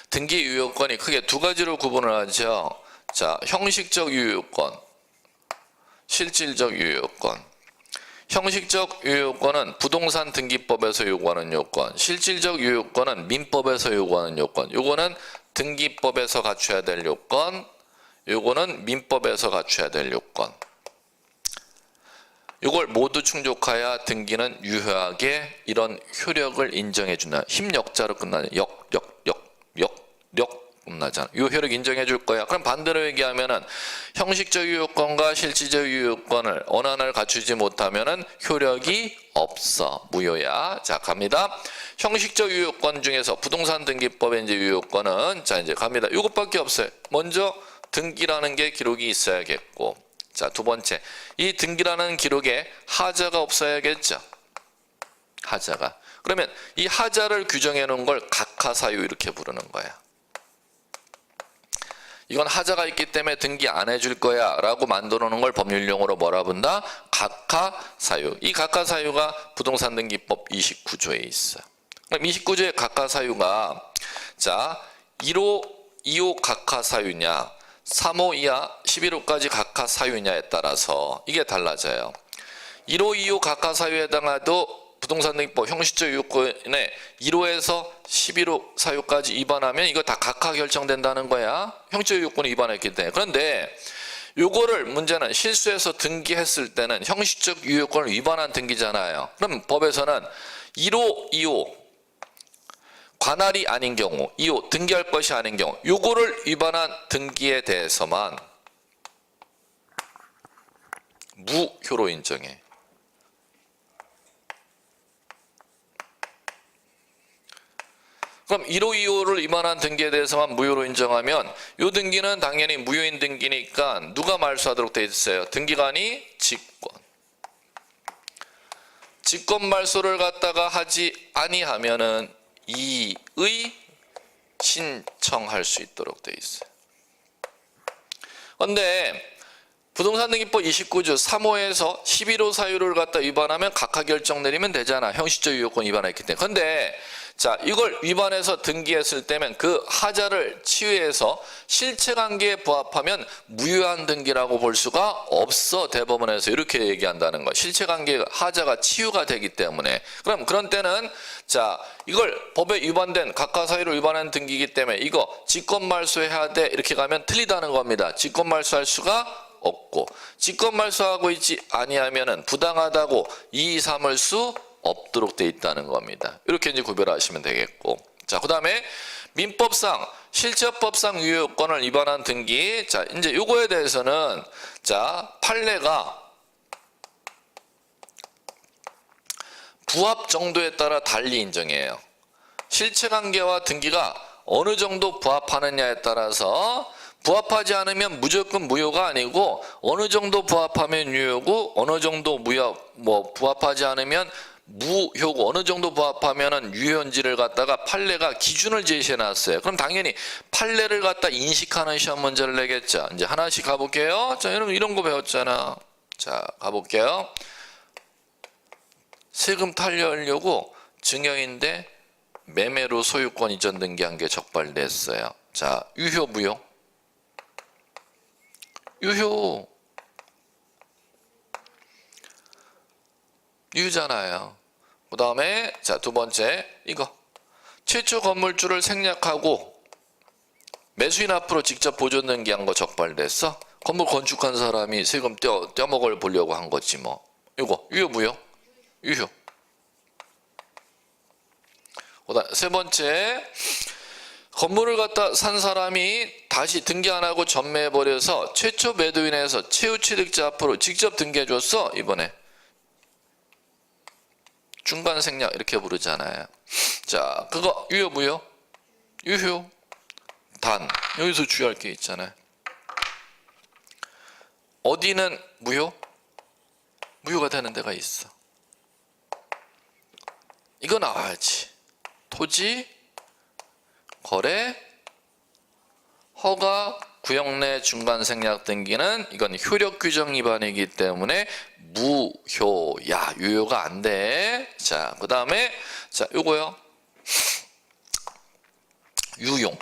등기 유효권이 크게 두 가지로 구분을 하죠. 자, 형식적 유효권, 실질적 유효권. 형식적 유효권은 부동산 등기법에서 요구하는 요건, 실질적 유효권은 민법에서 요구하는 요건. 요거는 등기법에서 갖춰야 될 요건, 요거는 민법에서 갖춰야 될 요건. 이걸 모두 충족해야 등기는 유효하게 이런 효력을 인정해준다. 힘역자로 끝나는 역 끝나잖아. 이 효력 인정해 줄 거야. 그럼 반대로 얘기하면은 형식적 유효권과 실질적 유효권을 어느 하나를 갖추지 못하면은 효력이 없어. 무효야. 자, 갑니다. 형식적 유효권 중에서 부동산 등기법의 이제 유효권은 자, 이제 갑니다. 이것밖에 없어요. 먼저 등기라는 게 기록이 있어야겠고. 자, 두 번째. 이 등기라는 기록에 하자가 없어야겠죠. 하자가. 그러면 이 하자를 규정해 놓은 걸 각하사유 이렇게 부르는 거야. 이건 하자가 있기 때문에 등기 안 해줄 거야 라고 만들어 놓은 걸 법률용어로 뭐라 본다? 각하사유. 이 각하사유가 부동산 등기법 29조에 있어. 그럼 29조의 각하사유가 자 1호, 2호 각하사유냐 3호 이하 11호까지 각하사유냐에 따라서 이게 달라져요. 1호, 2호 각하사유에 해당하도 부동산 등기법 형식적 유효권에 1호에서 11호 사유까지 위반하면 이거 다 각하 결정된다는 거야. 형식적 유효권을 위반했기 때문에. 그런데 요거를 문제는 실수해서 등기했을 때는 형식적 유효권을 위반한 등기잖아요. 그럼 법에서는 1호, 2호 관할이 아닌 경우, 2호 등기할 것이 아닌 경우 요거를 위반한 등기에 대해서만 무효로 인정해. 그럼 1호, 2호를 위반한 등기에 대해서만 무효로 인정하면 이 등기는 당연히 무효인 등기니까 누가 말소하도록 돼 있어요? 등기관이 직권 말소를 갖다가 하지 아니하면은 이의 신청할 수 있도록 돼 있어요. 그런데 부동산등기법 29조 3호에서 11호 사유를 갖다 위반하면 각하 결정 내리면 되잖아. 형식적 유효권 위반했기 때문에. 그런데 자, 이걸 위반해서 등기했을 때면 그 하자를 치유해서 실체관계에 부합하면 무효한 등기라고 볼 수가 없어. 대법원에서 이렇게 얘기한다는 거. 실체관계 하자가 치유가 되기 때문에. 그럼 그런 때는 자, 이걸 법에 위반된 각하 사유를 위반한 등기이기 때문에 이거 직권말소해야 돼 이렇게 가면 틀리다는 겁니다. 직권말소할 수가 없고 직권말소하고 있지 아니하면은 부당하다고 이의 삼을 수 없도록 돼 있다는 겁니다. 이렇게 이제 구별하시면 되겠고, 자, 그다음에 민법상 실체법상 유효권을 위반한 등기. 자, 이제 요거에 대해서는 자, 판례가 부합 정도에 따라 달리 인정해요. 실체관계와 등기가 어느 정도 부합하느냐에 따라서 부합하지 않으면 무조건 무효가 아니고 어느 정도 부합하면 유효고 어느 정도 부합하지 않으면 무효고 어느 정도 부합하면은 유효인지를 갖다가 판례가 기준을 제시해 놨어요. 그럼 당연히 판례를 갖다 인식하는 시험 문제를 내겠죠. 이제 하나씩 가볼게요. 자, 여러분 이런 거 배웠잖아. 자, 가볼게요. 세금 탈려하려고 증여인데 매매로 소유권 이전 등기한 게 적발됐어요. 자, 유효 무효? 유효. 유효잖아요. 그 다음에 자, 두 번째 이거 최초 건물주를 생략하고 매수인 앞으로 직접 보존 등기한 거 적발됐어. 건물 건축한 사람이 세금 떼먹을 보려고 한 거지 뭐. 이거 유효 무효? 유효. 그다음 세 번째 건물을 갖다 산 사람이 다시 등기 안 하고 전매해버려서 최초 매도인에서 최후 취득자 앞으로 직접 등기해줬어. 이번에 중간 생략 이렇게 부르잖아요. 자, 그거 유효 무효? 유효. 단 여기서 주의할 게 있잖아요. 어디는 무효? 무효가 되는 데가 있어. 이거 나와야지. 토지, 거래, 허가, 구역 내 중간 생략 등기는 이건 효력 규정 위반이기 때문에 무효야. 유효가 안 돼. 자, 그 다음에 자, 요거요. 유용.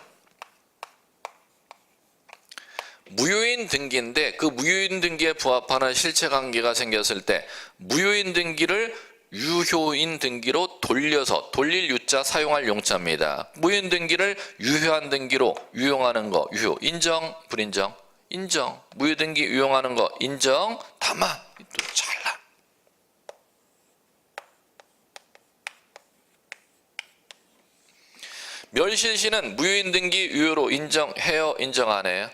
무효인 등기인데 그 무효인 등기에 부합하는 실체관계가 생겼을 때 무효인 등기를 유효인 등기로 돌려서 돌릴 유자 사용할 용자입니다. 무효인 등기를 유효한 등기로 유용하는 거 유효. 인정 불인정? 인정. 무효 등기 유용하는 거 인정. 다만 또 잘라. 멸실시는 무효인 등기 유효로 인정해요? 인정 안 해요?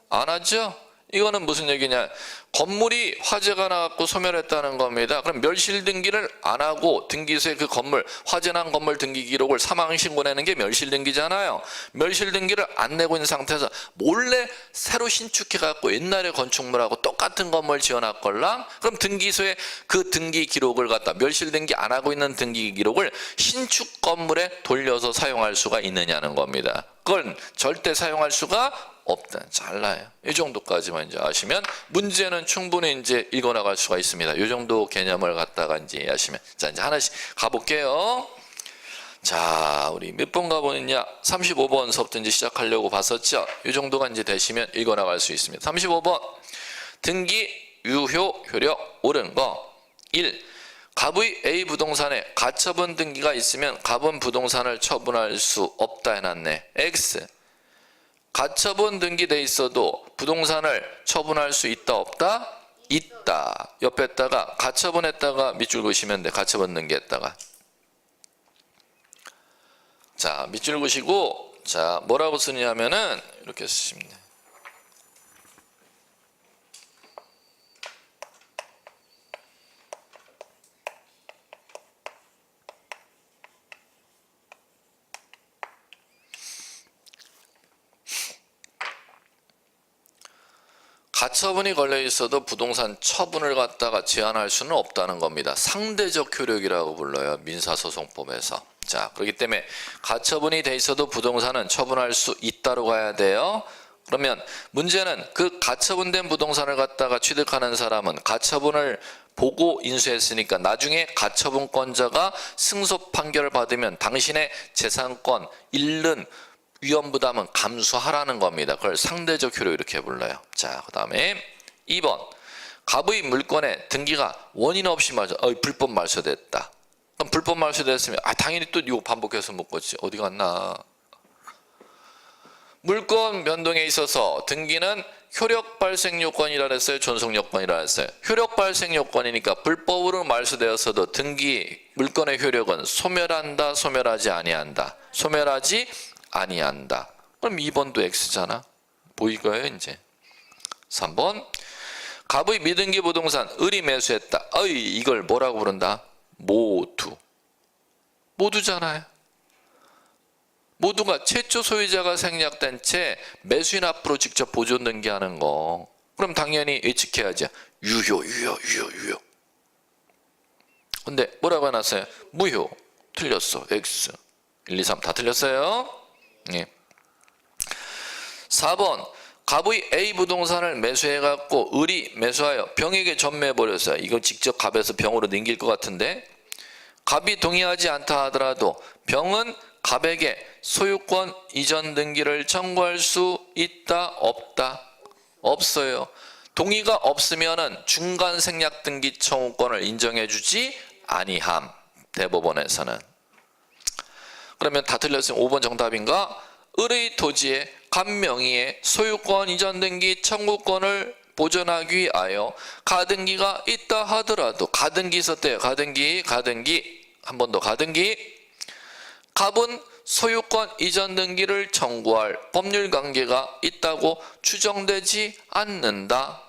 안 하죠? 이거는 무슨 얘기냐? 건물이 화재가 나갖고 소멸했다는 겁니다. 그럼 멸실 등기를 안 하고 등기소에 그 건물 화재 난 건물 등기 기록을 사망 신고 내는 게 멸실 등기잖아요. 멸실 등기를 안 내고 있는 상태에서 몰래 새로 신축해 갖고 옛날에 건축물하고 똑같은 건물 지어놨걸랑 그럼 등기소에 그 등기 기록을 갖다 멸실 등기 안 하고 있는 등기 기록을 신축 건물에 돌려서 사용할 수가 있느냐는 겁니다. 그건 절대 사용할 수가 없다. 잘라요. 이 정도까지만 이제 아시면 문제는 충분히 이제 읽어나갈 수가 있습니다. 이 정도 개념을 갖다가 이제 아시면 자, 이제 하나씩 가볼게요. 자, 우리 몇 번 가보느냐? 35번서부터 이제 시작하려고 봤었죠. 이 정도가 이제 되시면 읽어나갈 수 있습니다. 35번 등기 유효 효력 옳은 거 1. 갑의 A 부동산에 가처분 등기가 있으면 갑은 부동산을 처분할 수 없다 해놨네. X 가처분 등기돼 있어도 부동산을 처분할 수 있다 없다? 있다. 옆에다가 가처분했다가 밑줄 그으시면 돼. 가처분 등기했다가. 자, 밑줄 그으시고 자, 뭐라고 쓰냐면은 이렇게 쓰시면 돼. 가처분이 걸려 있어도 부동산 처분을 갖다가 제한할 수는 없다는 겁니다. 상대적 효력이라고 불러요. 민사소송법에서. 자, 그렇기 때문에 가처분이 돼 있어도 부동산은 처분할 수 있다로 가야 돼요. 그러면 문제는 그 가처분된 부동산을 갖다가 취득하는 사람은 가처분을 보고 인수했으니까 나중에 가처분권자가 승소 판결을 받으면 당신의 재산권 잃는 위험부담은 감수하라는 겁니다. 그걸 상대적 효력 이렇게 불러요. 자, 그 다음에 2번 갑의 물건의 등기가 원인 없이 불법 말소됐다. 그럼 불법 말소됐으면 당연히 또 이거 반복해서 묻겠지. 어디 갔나. 물건 변동에 있어서 등기는 효력 발생 요건이라 했어요. 존속 요건이라 했어요. 효력 발생 요건이니까 불법으로 말소되었어도 등기 물건의 효력은 소멸한다, 소멸하지 아니한다. 소멸하지 아니한다. 그럼 2번도 X잖아. 보이고요, 이제. 3번 갑의 미등기 부동산 을이 매수했다. 이걸 뭐라고 부른다? 모두. 모두잖아요. 모두가 최초 소유자가 생략된 채 매수인 앞으로 직접 보존 등기하는 거. 그럼 당연히 예측해야지. 유효. 근데 뭐라고 해놨어요? 무효. 틀렸어. X. 1, 2, 3 다 틀렸어요. 예. 4번 갑의 A 부동산을 매수해갖고 을이 매수하여 병에게 전매해버렸어요. 이거 직접 갑에서 병으로 넘길 것 같은데 갑이 동의하지 않다 하더라도 병은 갑에게 소유권 이전 등기를 청구할 수 있다 없다? 없어요. 동의가 없으면은 중간 생략 등기 청구권을 인정해 주지 아니함. 대법원에서는. 그러면 다 틀렸으면 5번 정답인가? 을의 토지에 갑 명의의 소유권 이전 등기 청구권을 보존하기 위하여 가등기가 있다 하더라도 가등기 있었대요. 가등기 한 번 더 가등기 갑은 소유권 이전 등기를 청구할 법률 관계가 있다고 추정되지 않는다.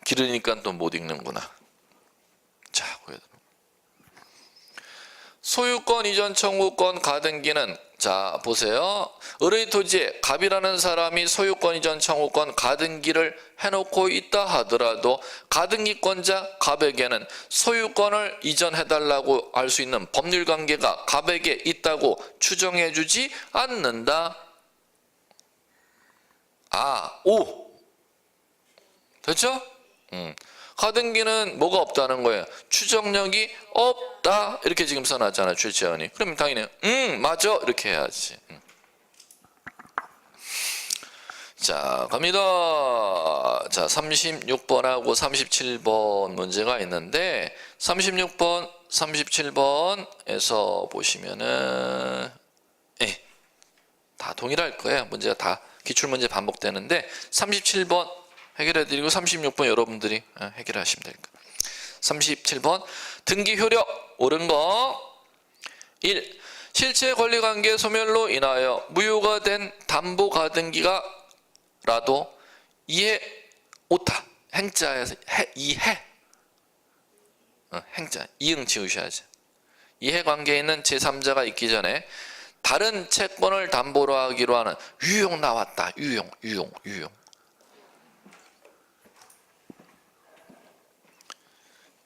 길으니까 또 못 읽는구나. 자, 소유권 이전 청구권 가등기는 자 보세요. 을의 토지에 갑이라는 사람이 소유권 이전 청구권 가등기를 해놓고 있다 하더라도 가등기권자 갑에게는 소유권을 이전해달라고 할 수 있는 법률관계가 갑에게 있다고 추정해주지 않는다. 오 됐죠? 가등기는 뭐가 없다는 거예요? 추정력이 없다. 이렇게 지금 써놨잖아요. 최치원이. 그럼 당연히 맞아. 이렇게 해야지. 자, 갑니다. 자, 36번하고 37번 문제가 있는데 36번, 37번에서 보시면은 다 동일할 거예요. 문제가 다 기출문제 반복되는데 37번 해결해드리고 36번 여러분들이 해결하시면 될 거예요. 37번 등기 효력 옳은 거 1. 실체 권리관계 소멸로 인하여 무효가 된 담보 가등기가 라도 이해 오타 행자에서 이해 행자 이응 지우셔야죠. 이해관계에 있는 제3자가 있기 전에 다른 채권을 담보로 하기로 하는 유용 나왔다. 유용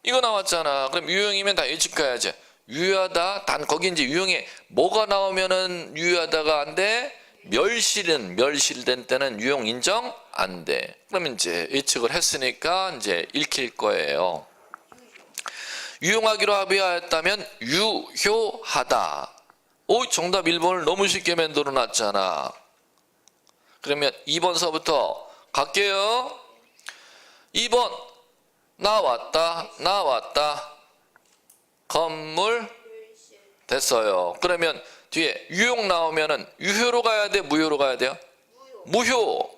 이거 나왔잖아. 그럼 유용이면 다 예측해야지. 유효하다. 단 거기 이제 유용에 뭐가 나오면은 유효하다가 안 돼? 멸실된 때는 유용 인정 안 돼. 그러면 이제 예측을 했으니까 이제 읽힐 거예요. 유용하기로 합의하였다면 유효하다. 정답 1번을 너무 쉽게 만들어 놨잖아. 그러면 2번서부터 갈게요. 2번 나왔다. 건물 됐어요. 그러면 뒤에 유용 나오면은 유효로 가야 돼, 무효로 가야 돼요? 무효.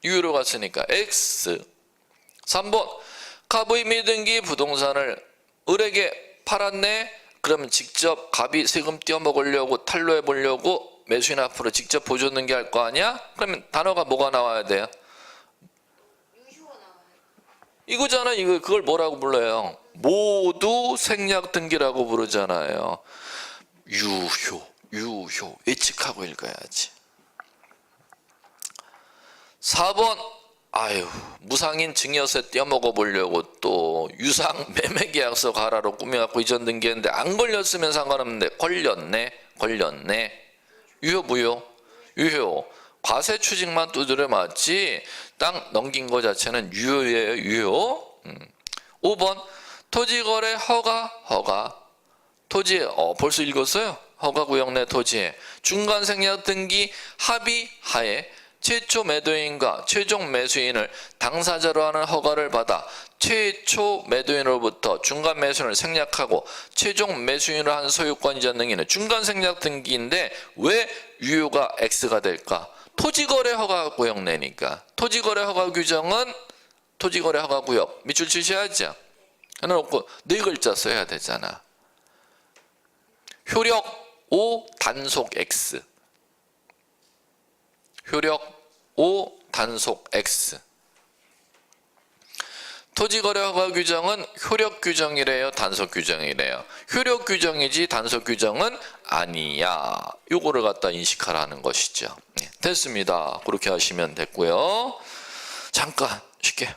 유효로 갔으니까 X. 3번 갑의 미등기 부동산을 을에게 팔았네. 그러면 직접 갑이 세금 떼어먹으려고 탈루해 보려고 매수인 앞으로 직접 보존 등기할 거 아니야? 그러면 단어가 뭐가 나와야 돼요? 이거잖아. 이거 그걸 뭐라고 불러요? 모두 생략 등기라고 부르잖아요. 유효 예측하고 읽어야지. 4번 아유 무상인 증여세 떼어먹어 보려고 또 유상 매매계약서 가라로 꾸며갖고 이전 등기했는데 안 걸렸으면 상관없는데 걸렸네. 유효 무효? 유효. 과세 추징만 두드려 맞지 땅 넘긴 거 자체는 유효예요. 유효. 5번 토지거래 허가 토지에 벌써 읽었어요. 허가구역 내 토지에 중간생략 등기 합의하에 최초 매도인과 최종 매수인을 당사자로 하는 허가를 받아 최초 매도인으로부터 중간 매수인을 생략하고 최종 매수인으로 한 소유권 이전 등기는 중간 생략 등기인데 왜 유효가 X가 될까? 토지거래 허가구역 내니까. 토지거래 허가 규정은 토지거래 허가구역 밑줄 치셔야죠. 해놓고 네 글자 써야 되잖아. 효력 O 단속 X. 효력 O 단속 X. 토지거래 허가 규정은 효력 규정이래요, 단속 규정이래요. 효력 규정이지 단속 규정은 아니야. 요거를 갖다 인식하라는 것이죠. 됐습니다. 그렇게 하시면 됐고요. 잠깐 쉴게요.